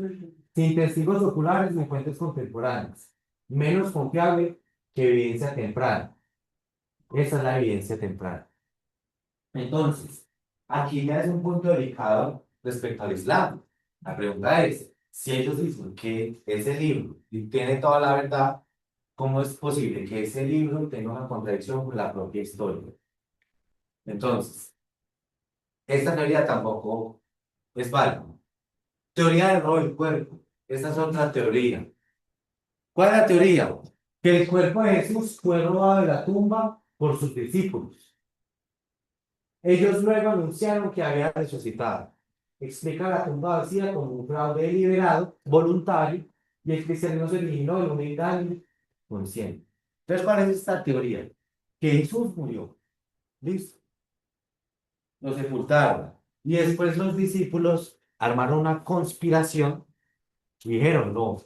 Sin testigos oculares ni fuentes contemporáneas. Menos confiable que evidencia temprana. Esa es la evidencia temprana. Entonces, aquí ya es un punto delicado respecto al Islam. La pregunta es, si ellos dicen que ese libro tiene toda la verdad, ¿cómo es posible que ese libro tenga una contradicción con la propia historia? Entonces, esta teoría tampoco es válida. Teoría del robo del cuerpo. Esta es otra teoría. ¿Cuál es la teoría? Que el cuerpo de Jesús fue robado de la tumba por sus discípulos. Ellos luego anunciaron que había resucitado. Explica la tumba vacía como un fraude deliberado, voluntario, y el cristianismo se originó de una humildad consciente. Entonces, ¿cuál es esta teoría? Que Jesús murió. Listo. Lo sepultaron. Y después los discípulos armaron una conspiración y dijeron, no,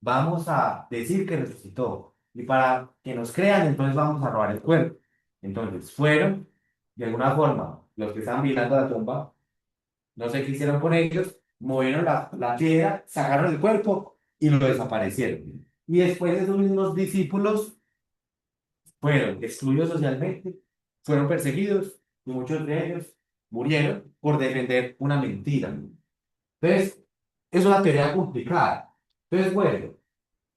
vamos a decir que resucitó. Y para que nos crean, entonces vamos a robar el cuerpo. Entonces fueron, de alguna forma, los que estaban vigilando la tumba, No sé qué hicieron con ellos, movieron la piedra, sacaron el cuerpo y lo desaparecieron. Y después esos mismos discípulos fueron excluidos socialmente, fueron perseguidos y muchos de ellos murieron por defender una mentira. Entonces, es una teoría complicada. Entonces, bueno,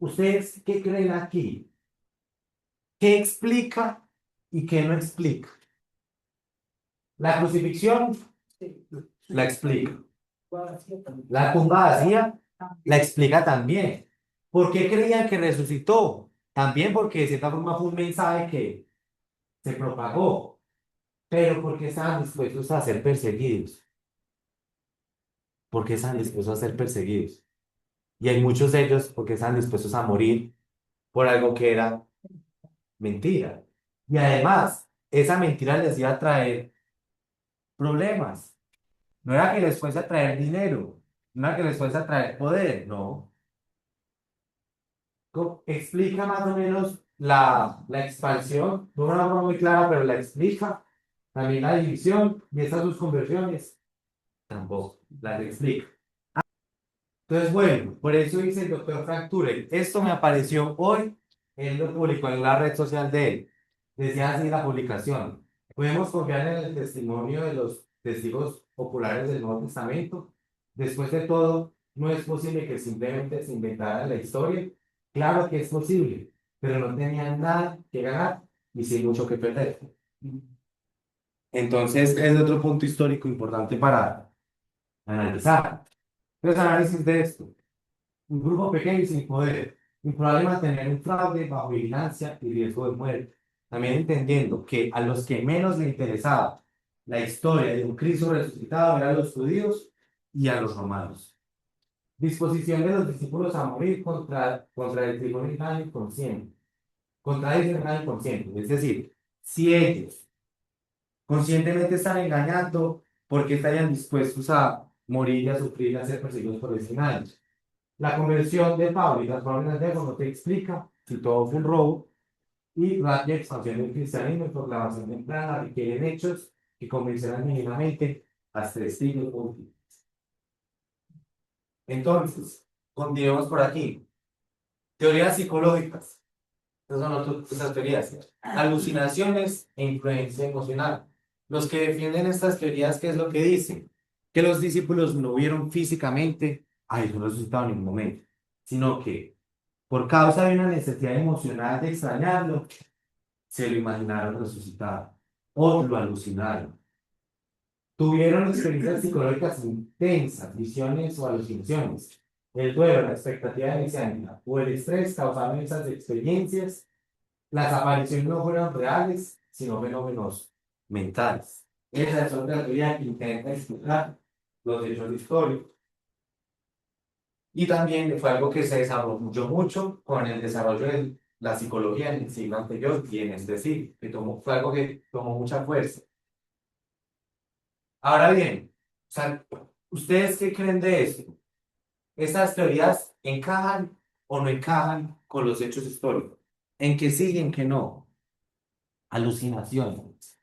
¿ustedes qué creen aquí? ¿Qué explica y qué no explica? La crucifixión Sí. la explica. Vacío también. La tumba vacía la explica también. ¿Por qué creían que resucitó? También porque de cierta forma fue un mensaje que se propagó, pero porque estaban dispuestos a ser perseguidos. Porque estaban dispuestos a ser perseguidos. Y hay muchos de ellos porque estaban dispuestos a morir por algo que era mentira. Y además, esa mentira les iba a traer problemas. No era que les fuese a traer dinero, no era que les fuese a traer poder, no. Explica más o menos la expansión, de una forma muy clara, pero la explica. También la división y esas dos conversiones, tampoco las explica. Entonces, bueno, por eso dice el doctor Fracture. Esto me apareció hoy, él lo publicó en la red social de él. Decía así la publicación. Podemos confiar en el testimonio de los testigos populares del Nuevo Testamento. Después de todo, no es posible que simplemente se inventara la historia. Claro que es posible, pero no tenían nada que ganar y sí mucho que perder. Entonces, es otro punto histórico importante para analizar. Entonces, análisis de esto. Un grupo pequeño y sin poder, improbable mantener un fraude bajo vigilancia y riesgo de muerte. También entendiendo que a los que menos le interesaba la historia de un Cristo resucitado eran los judíos y a los romanos. Disposición de los discípulos a morir contra el trigo inconsciente. Contra ese engaño inconsciente. Es decir, si ellos conscientemente están engañando, ¿por qué estarían dispuestos a morir y a sufrir y a ser perseguidos por ese engaño? La conversión de Pablo y las órdenes de no te explica si todo fue un robo y rápida expansión del cristianismo y proclamación temprana requieren hechos que convencerán mínimamente a testigos útiles. Entonces, continuemos por aquí. Teorías psicológicas. Esas son esas teorías. Alucinaciones e influencia emocional. Los que defienden estas teorías, ¿qué es lo que dicen? Que los discípulos no vieron físicamente a Jesús resucitado en ningún momento, sino que por causa de una necesidad emocional de extrañarlo, se lo imaginaron resucitado o lo alucinaron. Tuvieron experiencias psicológicas intensas, visiones o alucinaciones. El duelo, la expectativa inicial o el estrés causaron esas experiencias. Las apariciones no fueron reales, sino fenómenos mentales. Esa es otra teoría que intenta explicar los hechos históricos. Y también fue algo que se desarrolló mucho con el desarrollo de la psicología en el siglo anterior y en este siglo, fue algo que tomó mucha fuerza. Ahora bien, o sea, ¿ustedes qué creen de esto? ¿Estas teorías encajan o no encajan con los hechos históricos? ¿En qué sí y en qué no? Alucinaciones.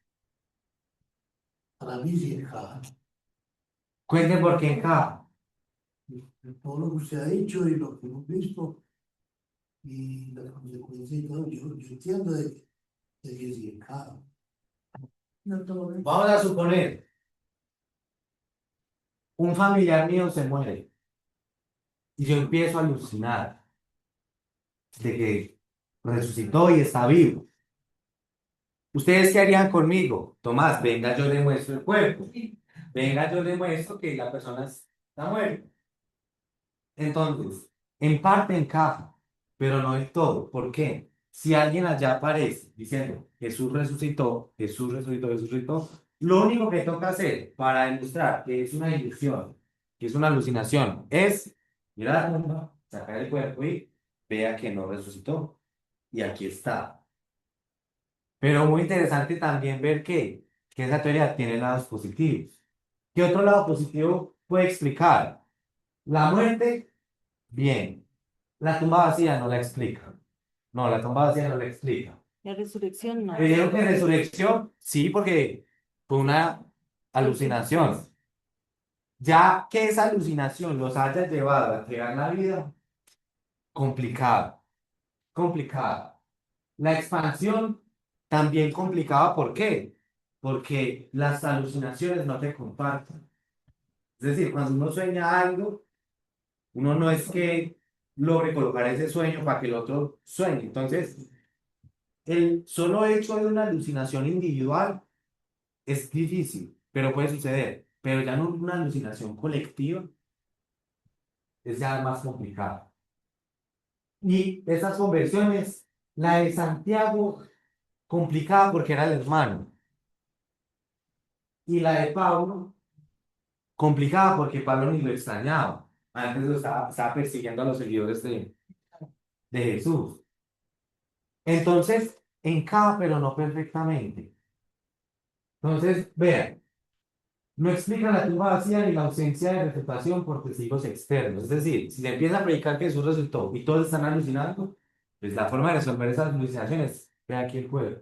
Para mí sí encaja. Cuenten por qué encaja. Todo lo que usted ha dicho y lo que hemos visto y las consecuencias y todo, yo entiendo de que sí encaja. No todo es. Vamos a suponer, un familiar mío se muere y yo empiezo a alucinar de que resucitó y está vivo. ¿Ustedes qué harían conmigo? Tomás, venga, yo le muestro el cuerpo. Venga, yo le muestro que la persona está muerta. Entonces, en parte encaja, pero no del todo. ¿Por qué? Si alguien allá aparece diciendo Jesús resucitó, Jesús resucitó, Jesús resucitó, lo único que toca hacer para demostrar que es una ilusión, que es una alucinación, es mirar a la tumba, sacar el cuerpo y vea que no resucitó. Y aquí está. Pero muy interesante también ver que esa teoría tiene lados positivos. ¿Qué otro lado positivo puede explicar? La muerte, bien. La tumba vacía no la explica. No, la tumba vacía no la explica. La resurrección no. Dijeron que resurrección, sí, porque fue una alucinación. Ya que esa alucinación los haya llevado a entregar la vida, complicado, complicado. La expansión también complicada, ¿por qué? Porque las alucinaciones no te comparten. Es decir, cuando uno sueña algo, uno no es que logre colocar ese sueño para que el otro sueñe. Entonces, el solo hecho de una alucinación individual es difícil, pero puede suceder. Pero ya no una alucinación colectiva es ya más complicado. Y esas conversiones, la de Santiago, complicada porque era el hermano. Y la de Pablo, complicada porque Pablo ni lo extrañaba. Antes estaba persiguiendo a los seguidores de Jesús. Entonces, encaja, pero no perfectamente. Entonces, vean, no explica la tumba vacía ni la ausencia de refutación por testigos externos. Es decir, si se empieza a predicar que Jesús resucitó y todos están alucinando, pues la forma de resolver esas alucinaciones, ve aquí el juego.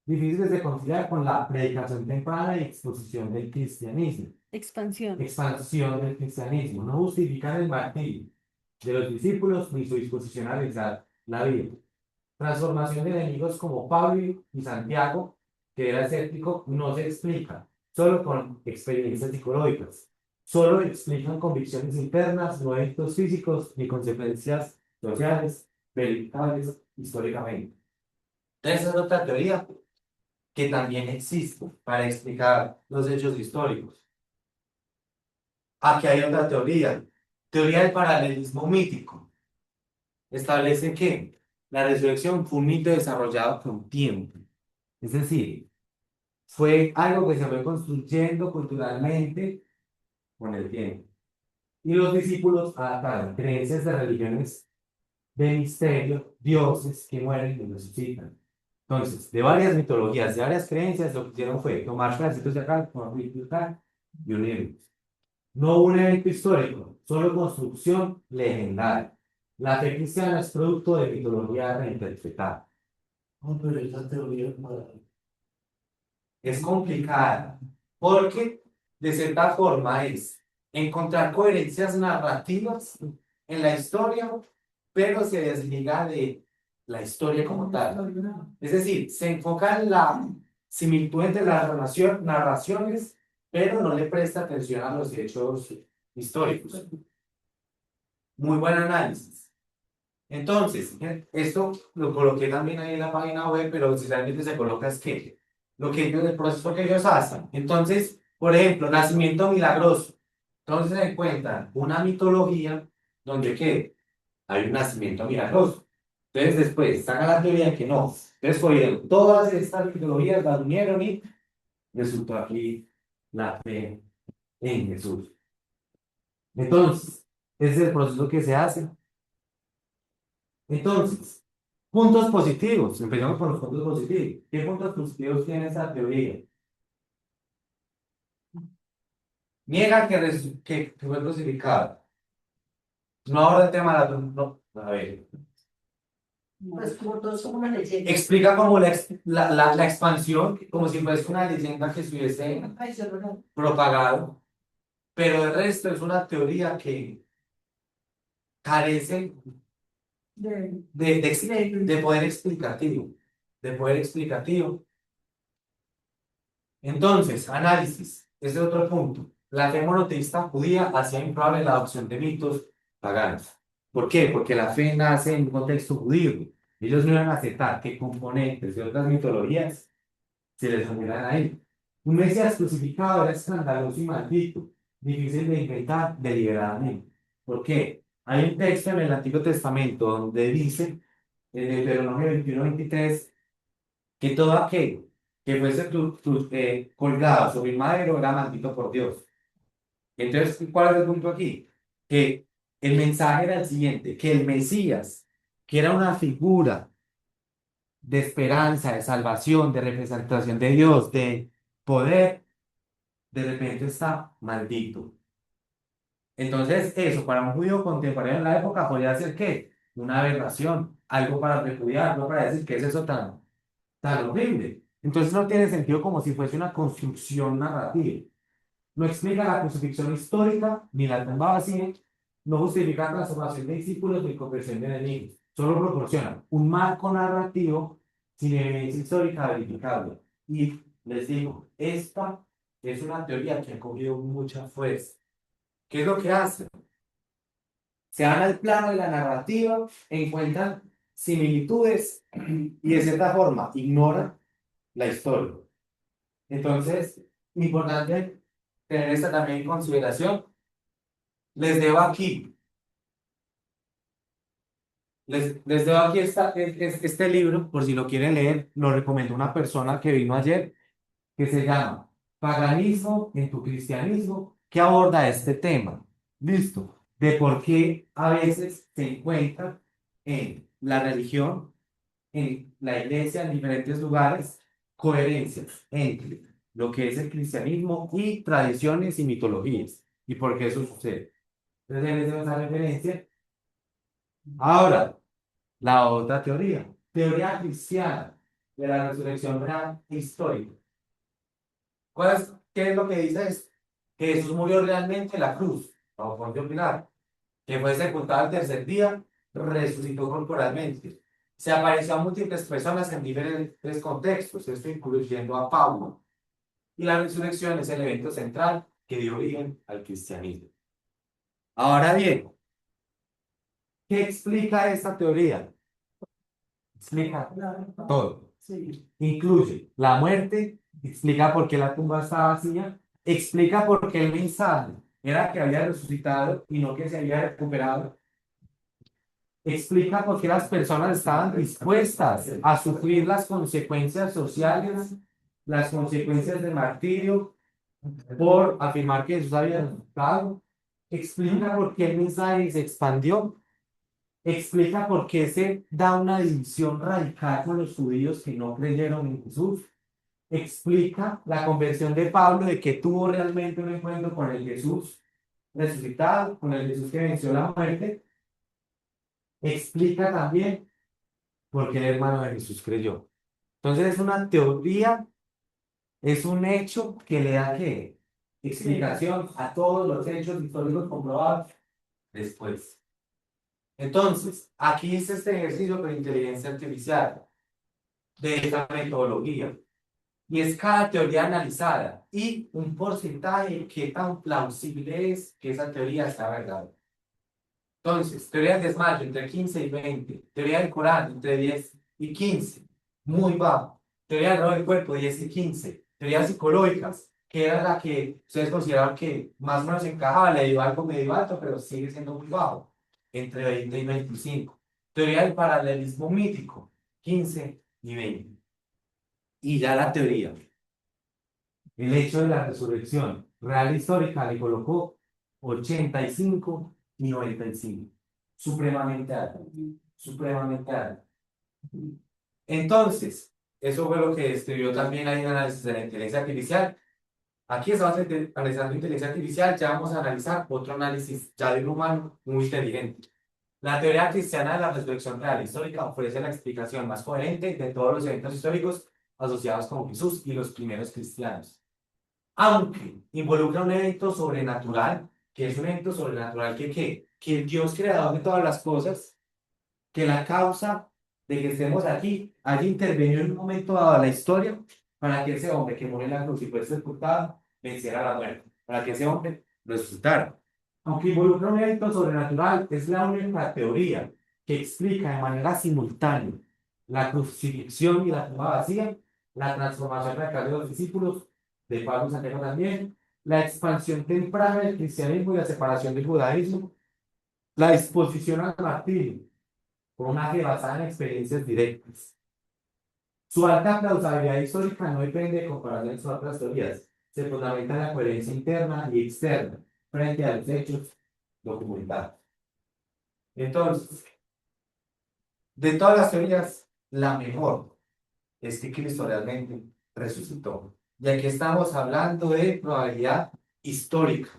Difíciles de conciliar con la predicación temprana y exposición del cristianismo. Expansión. Expansión del cristianismo. No justificar el martirio de los discípulos ni su disposición a realizar la vida. Transformación de enemigos como Pablo y Santiago, que era escéptico, no se explica, solo con experiencias psicológicas. Solo explican convicciones internas, no efectos físicos ni consecuencias sociales, verificables históricamente. Entonces, esa es otra teoría que también existe para explicar los hechos históricos. Aquí hay otra teoría, teoría del paralelismo mítico. Establece que la resurrección fue un mito desarrollado con tiempo. Es decir, fue algo que se fue construyendo culturalmente con el tiempo. Y los discípulos adaptaron creencias de religiones de misterio, dioses que mueren y resucitan. Entonces, de varias mitologías, de varias creencias, lo que hicieron fue tomar pedacitos de acá, tomar pedacitos de acá y unirlos. No un evento histórico, solo construcción legendaria. La fe cristiana es producto de mitología reinterpretada. No, pero esa teoría es para... Es complicada porque, de cierta forma, es encontrar coherencias narrativas en la historia, pero se desliga de la historia como tal. Es decir, se enfoca en la similitud entre las narraciones, pero no le presta atención a los hechos históricos. Muy buen análisis. Entonces, esto lo coloqué también ahí en la página web, pero si realmente se coloca es que el proceso que ellos hacen. Entonces, por ejemplo, nacimiento milagroso. Entonces se encuentran una mitología donde ¿qué? Hay un nacimiento milagroso. Entonces después sacan la teoría de que no. Entonces cogieron todas estas mitologías, las unieron y resultó aquí la fe en Jesús. Entonces, ese es el proceso que se hace. Entonces, puntos positivos. Empezamos con los puntos positivos. ¿Qué puntos positivos tiene esa teoría? Niega que fue crucificado. No aborda el tema de la... No, a ver. Pues como todos son una leyenda. Explica como la expansión, como si fuese una leyenda que se hubiese Ay, se lo propagado. Pero el resto es una teoría que carece de, de poder explicativo. De poder explicativo. Entonces, análisis. Ese es otro punto. La fe monoteísta judía hacía improbable la adopción de mitos paganos. ¿Por qué? Porque la fe nace en un contexto judío. Ellos no iban a aceptar que componentes de otras mitologías se les unieran a él. Un Mesías crucificado era escandaloso y maldito, difícil de inventar deliberadamente. ¿Por qué? Hay un texto en el Antiguo Testamento donde dice, en Deuteronomio 21:23, que todo aquel que fuese colgado sobre el madero era maldito por Dios. Entonces, ¿cuál es el punto aquí? Que el mensaje era el siguiente, que el Mesías, que era una figura de esperanza, de salvación, de representación de Dios, de poder, de repente está maldito. Entonces, eso para un judío contemporáneo en la época podría ser ¿qué? Una aberración, algo para repudiar, algo para decir que es eso tan horrible. Entonces no tiene sentido como si fuese una construcción narrativa. No explica la crucifixión histórica ni la tumba vacía, no justifica la transformación de discípulos ni conversión de enemigos. Solo proporciona un marco narrativo sin evidencia histórica verificable. Y les digo, esta es una teoría que ha cogido mucha fuerza. ¿Qué es lo que hace? Se van al plano de la narrativa, encuentran similitudes y de cierta forma ignoran la historia. Entonces, importante tener esta también en consideración. Les debo aquí, les debo aquí este libro, por si lo quieren leer, lo recomendó una persona que vino ayer, que se llama Paganismo en tu cristianismo, que aborda este tema. Listo. De por qué a veces se encuentra en la religión, en la iglesia, en diferentes lugares, coherencias entre lo que es el cristianismo y tradiciones y mitologías. ¿Y por qué eso sucede? Entonces, en esa referencia. Ahora, la otra teoría cristiana de la resurrección real e histórica. ¿Qué es lo que dice esto? Que Jesús murió realmente en la cruz, como Poncio Pilato, que fue sepultado al tercer día, resucitó corporalmente. Se apareció a múltiples personas en diferentes contextos, esto incluyendo a Pablo. Y la resurrección es el evento central que dio origen al cristianismo. Ahora bien, ¿qué explica esta teoría? Explica todo. Sí. Incluye la muerte, explica por qué la tumba estaba vacía, explica por qué el mensaje era que había resucitado y no que se había recuperado. Explica por qué las personas estaban dispuestas a sufrir las consecuencias sociales, las consecuencias del martirio, por afirmar que Jesús había resucitado. Explica por qué el mensaje se expandió. Explica por qué se da una división radical con los judíos que no creyeron en Jesús. Explica la conversión de Pablo de que tuvo realmente un encuentro con el Jesús resucitado, con el Jesús que venció la muerte. Explica también por qué el hermano de Jesús creyó. Entonces es una teoría, es un hecho que le da ¿qué? Explicación a todos los hechos históricos comprobados después. Entonces, aquí hice este ejercicio con inteligencia artificial de esta metodología. Y es cada teoría analizada y un porcentaje qué tan plausible es que esa teoría sea verdad. Entonces, teoría del desmayo entre 15 y 20. Teoría del Corán entre 10 y 15. Muy bajo. Teoría del rol del cuerpo 10 y 15. Teorías psicológicas, que era la que ustedes consideraban que más o menos encajaba, le dio algo medio alto, pero sigue siendo muy bajo. Entre 20 y 25. Teoría del paralelismo mítico 15 y 20. Y ya la teoría. El hecho de la resurrección real histórica le colocó 85 y 95. Supremamente alto. Supremamente alto. Entonces, eso fue lo que escribió también ahí en análisis de la inteligencia artificial. Aquí estamos analizando inteligencia artificial, ya vamos a analizar otro análisis ya de un humano muy inteligente. La teoría cristiana de la resurrección real histórica ofrece la explicación más coherente de todos los eventos históricos asociados con Jesús y los primeros cristianos. Aunque involucra un evento sobrenatural, que es un evento sobrenatural que el Dios creador de todas las cosas, que la causa de que estemos aquí haya intervenido en un momento dado a la historia para que ese hombre que murió en la cruz y fue sepultado venciera la muerte, para que ese hombre resucitara. Aunque involucra un evento sobrenatural, es la única teoría que explica de manera simultánea la crucifixión y la tumba vacía, la transformación radical de los discípulos, de Pablo y Santiago también, la expansión temprana del cristianismo y la separación del judaísmo, la disposición al martirio, con una fe basada en experiencias directas. Su alta plausibilidad histórica no depende de comparaciones con otras teorías, se fundamenta en la coherencia interna y externa frente a los hechos documentados. Entonces, de todas las teorías, la mejor es que Cristo realmente resucitó. Y aquí estamos hablando de probabilidad histórica.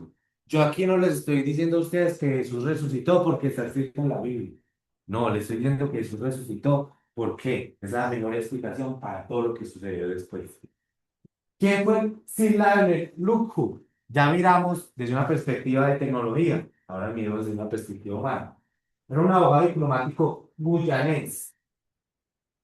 Yo aquí no les estoy diciendo a ustedes que Jesús resucitó porque está escrito en la Biblia. No, les estoy diciendo que Jesús resucitó. ¿Por qué? Es la mejor explicación para todo lo que sucedió después. ¿Quién fue Sir Lionel Luckhoo? Ya miramos desde una perspectiva de tecnología, ahora miramos desde una perspectiva humana. Era un abogado diplomático guyanés,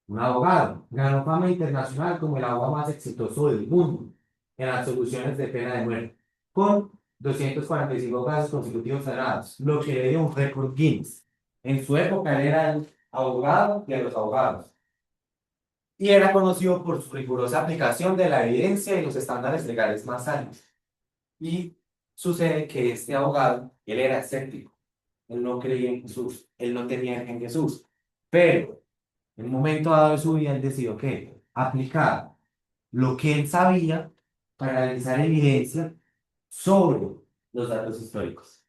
un abogado, ganó fama internacional como el abogado más exitoso del mundo en las soluciones de pena de muerte, con 245 casos consecutivos ganados, lo que le dio un récord Guinness. En su época él era el abogado de los abogados y era conocido por su rigurosa aplicación de la evidencia y los estándares legales más altos. Y sucede que este abogado, él era escéptico, él no creía en Jesús, él no tenía fe en Jesús, pero en un momento dado de su vida él decidió que aplicar lo que él sabía para analizar evidencia sobre los datos históricos.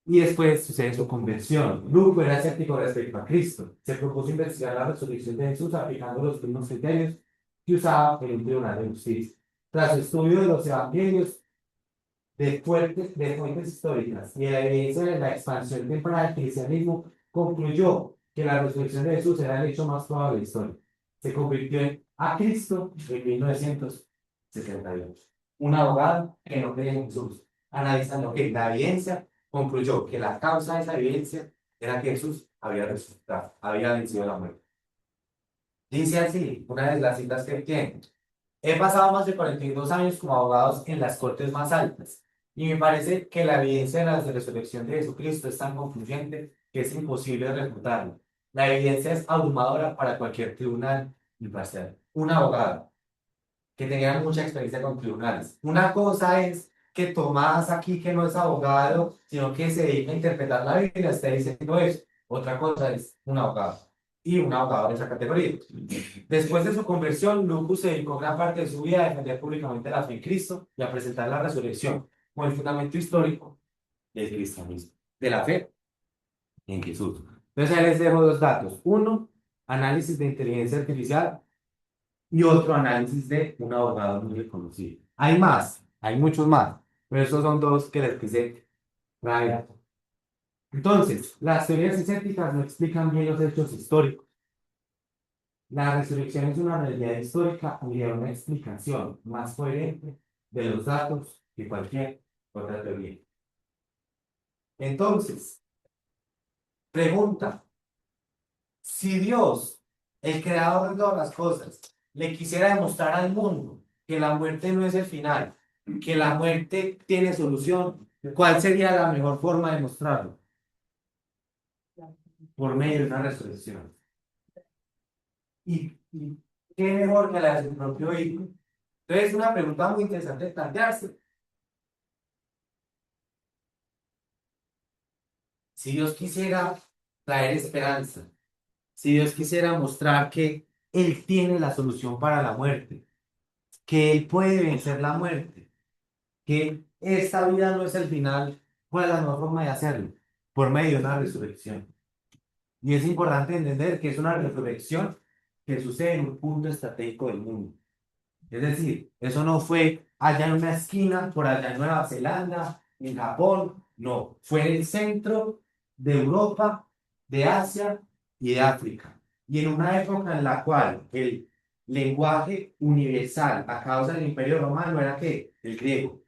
Y después sucede su conversión. Luke era escéptico respecto a Cristo. Se propuso investigar la resurrección de Jesús aplicando los mismos criterios que usaba en un tribunal de justicia. Tras su estudio de los evangelios, de fuentes históricas y de la evidencia de la expansión temprana del cristianismo, concluyó que la resurrección de Jesús era el hecho más probable de la historia. Se convirtió a Cristo en 1978. Un abogado que no creía en Jesús, analizando que la evidencia, concluyó que la causa de esa evidencia era que Jesús había resucitado, había vencido la muerte. Dice así, una de las citas que tiene: he pasado más de 42 años como abogado en las cortes más altas y me parece que la evidencia de la resurrección de Jesucristo es tan concluyente que es imposible refutarla. La evidencia es abrumadora para cualquier tribunal imparcial. Un abogado que tenía mucha experiencia con tribunales. Una cosa es que Tomás aquí, que no es abogado, sino que se dedica a interpretar la Biblia, está diciendo eso. Otra cosa es un abogado. Y un abogado de esa categoría. Después de su conversión, Lucas se dedicó gran parte de su vida a defender públicamente la fe en Cristo y a presentar la resurrección como el fundamento histórico del cristianismo, de la fe en Jesús. Entonces, ahí les dejo dos datos. Uno, análisis de inteligencia artificial y otro análisis de un abogado muy reconocido. Hay más, hay muchos más, pero estos son dos que les quise traer. Entonces, las teorías escépticas no explican bien los hechos históricos. La resurrección es una realidad histórica y da una explicación más coherente de los datos que cualquier otra teoría. Entonces, pregunta: si Dios, el creador de todas las cosas, le quisiera demostrar al mundo que la muerte no es el final, que la muerte tiene solución, ¿cuál sería la mejor forma de mostrarlo? Por medio de una resurrección. Y qué mejor que la de su propio hijo. Entonces, es una pregunta muy interesante de plantearse. Si Dios quisiera traer esperanza, si Dios quisiera mostrar que Él tiene la solución para la muerte, que Él puede vencer la muerte, que esta vida no es el final, ¿cuál es la mejor forma de hacerlo? Por medio de una resurrección. Y es importante entender que es una resurrección que sucede en un punto estratégico del mundo. Es decir, eso no fue allá en una esquina, por allá en Nueva Zelanda, en Japón, no, fue en el centro de Europa, de Asia y de África. Y en una época en la cual el lenguaje universal a causa del Imperio Romano era ¿qué? El griego.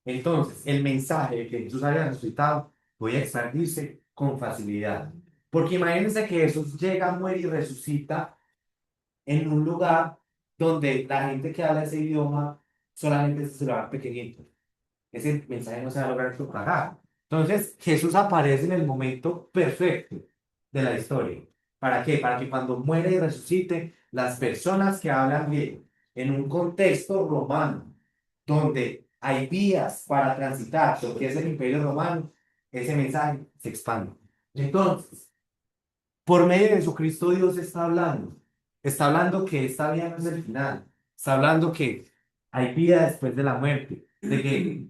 Entonces, el mensaje de que Jesús había resucitado podía expandirse con facilidad. Porque imagínense que Jesús llega, muere y resucita en un lugar donde la gente que habla ese idioma solamente se lo va pequeñito. Ese mensaje no se va a lograr propagar. Entonces, Jesús aparece en el momento perfecto de la historia. ¿Para qué? Para que cuando muere y resucite, las personas que hablan bien en un contexto romano, donde hay vías para transitar lo que es el Imperio Romano, ese mensaje se expande. Entonces, por medio de Jesucristo, Dios está hablando. Está hablando que esta vida no es el final. Está hablando que hay vida después de la muerte, de que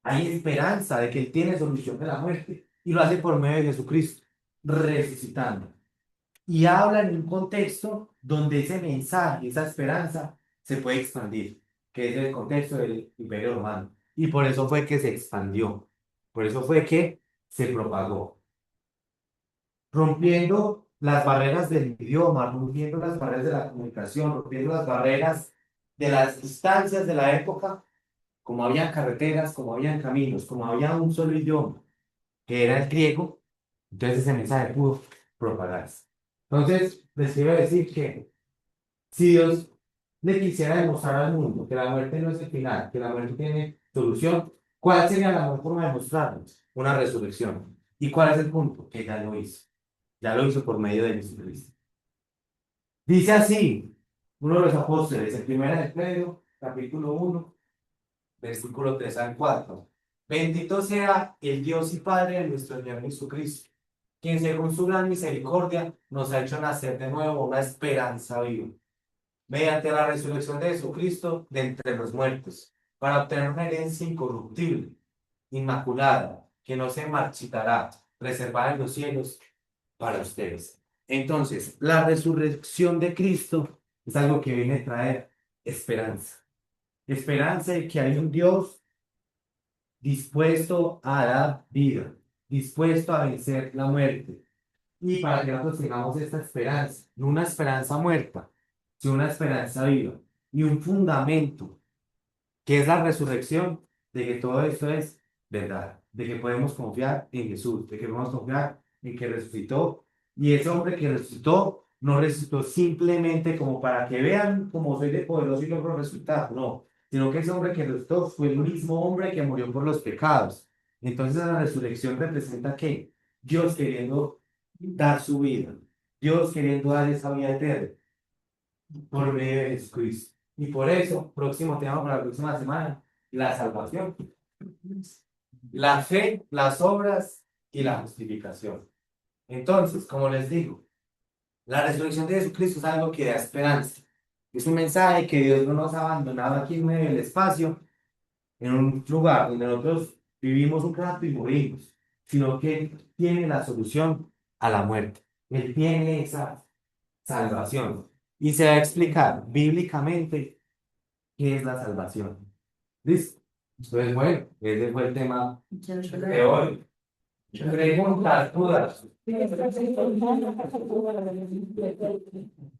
hay esperanza, de que Él tiene solución de la muerte. Y lo hace por medio de Jesucristo, resucitando. Y habla en un contexto donde ese mensaje, esa esperanza, se puede expandir, que es el contexto del Imperio Romano. Y por eso fue que se expandió. Por eso fue que se propagó. Rompiendo las barreras del idioma, rompiendo las barreras de la comunicación, rompiendo las barreras de las distancias de la época, como había carreteras, como había caminos, como había un solo idioma, que era el griego, entonces ese mensaje pudo propagarse. Entonces, les quiero decir que si Dios le quisiera demostrar al mundo que la muerte no es el final, que la muerte tiene solución, ¿cuál sería la mejor forma de mostrarnos? Una resurrección. ¿Y cuál es el punto? Que ya lo hizo. Ya lo hizo por medio de Jesucristo. Dice así, uno de los apóstoles, en primera de Pedro, capítulo 1, versículo 3 al 4. Bendito sea el Dios y Padre de nuestro Señor Jesucristo, quien según su gran misericordia nos ha hecho nacer de nuevo una esperanza viva, mediante la resurrección de Jesucristo de entre los muertos, para obtener una herencia incorruptible, inmaculada, que no se marchitará, reservada en los cielos para ustedes. Entonces, la resurrección de Cristo es algo que viene a traer esperanza. Esperanza de que hay un Dios dispuesto a dar vida, dispuesto a vencer la muerte. Y para que nosotros tengamos esta esperanza, no una esperanza muerta, sino una esperanza viva y un fundamento, que es la resurrección, de que todo esto es verdad, de que podemos confiar en Jesús, de que podemos confiar en que resucitó. Y ese hombre que resucitó, no resucitó simplemente como para que vean cómo soy de poderoso y logro resucitar, no, sino que ese hombre que resucitó fue el mismo hombre que murió por los pecados. Entonces la resurrección representa que Dios queriendo dar su vida, Dios queriendo dar esa vida eterna por medio de Jesucristo. Y por eso, próximo tema para la próxima semana, la salvación, la fe, las obras y la justificación. Entonces, como les digo, la resurrección de Jesucristo es algo que da esperanza. Es un mensaje que Dios no nos ha abandonado aquí en medio del espacio, en un lugar donde nosotros vivimos un rato y morimos, sino que Él tiene la solución a la muerte. Él tiene esa salvación. Y se va a explicar bíblicamente qué es la salvación. ¿Listo? Entonces, bueno, ese fue el tema de hoy. Preguntas, dudas.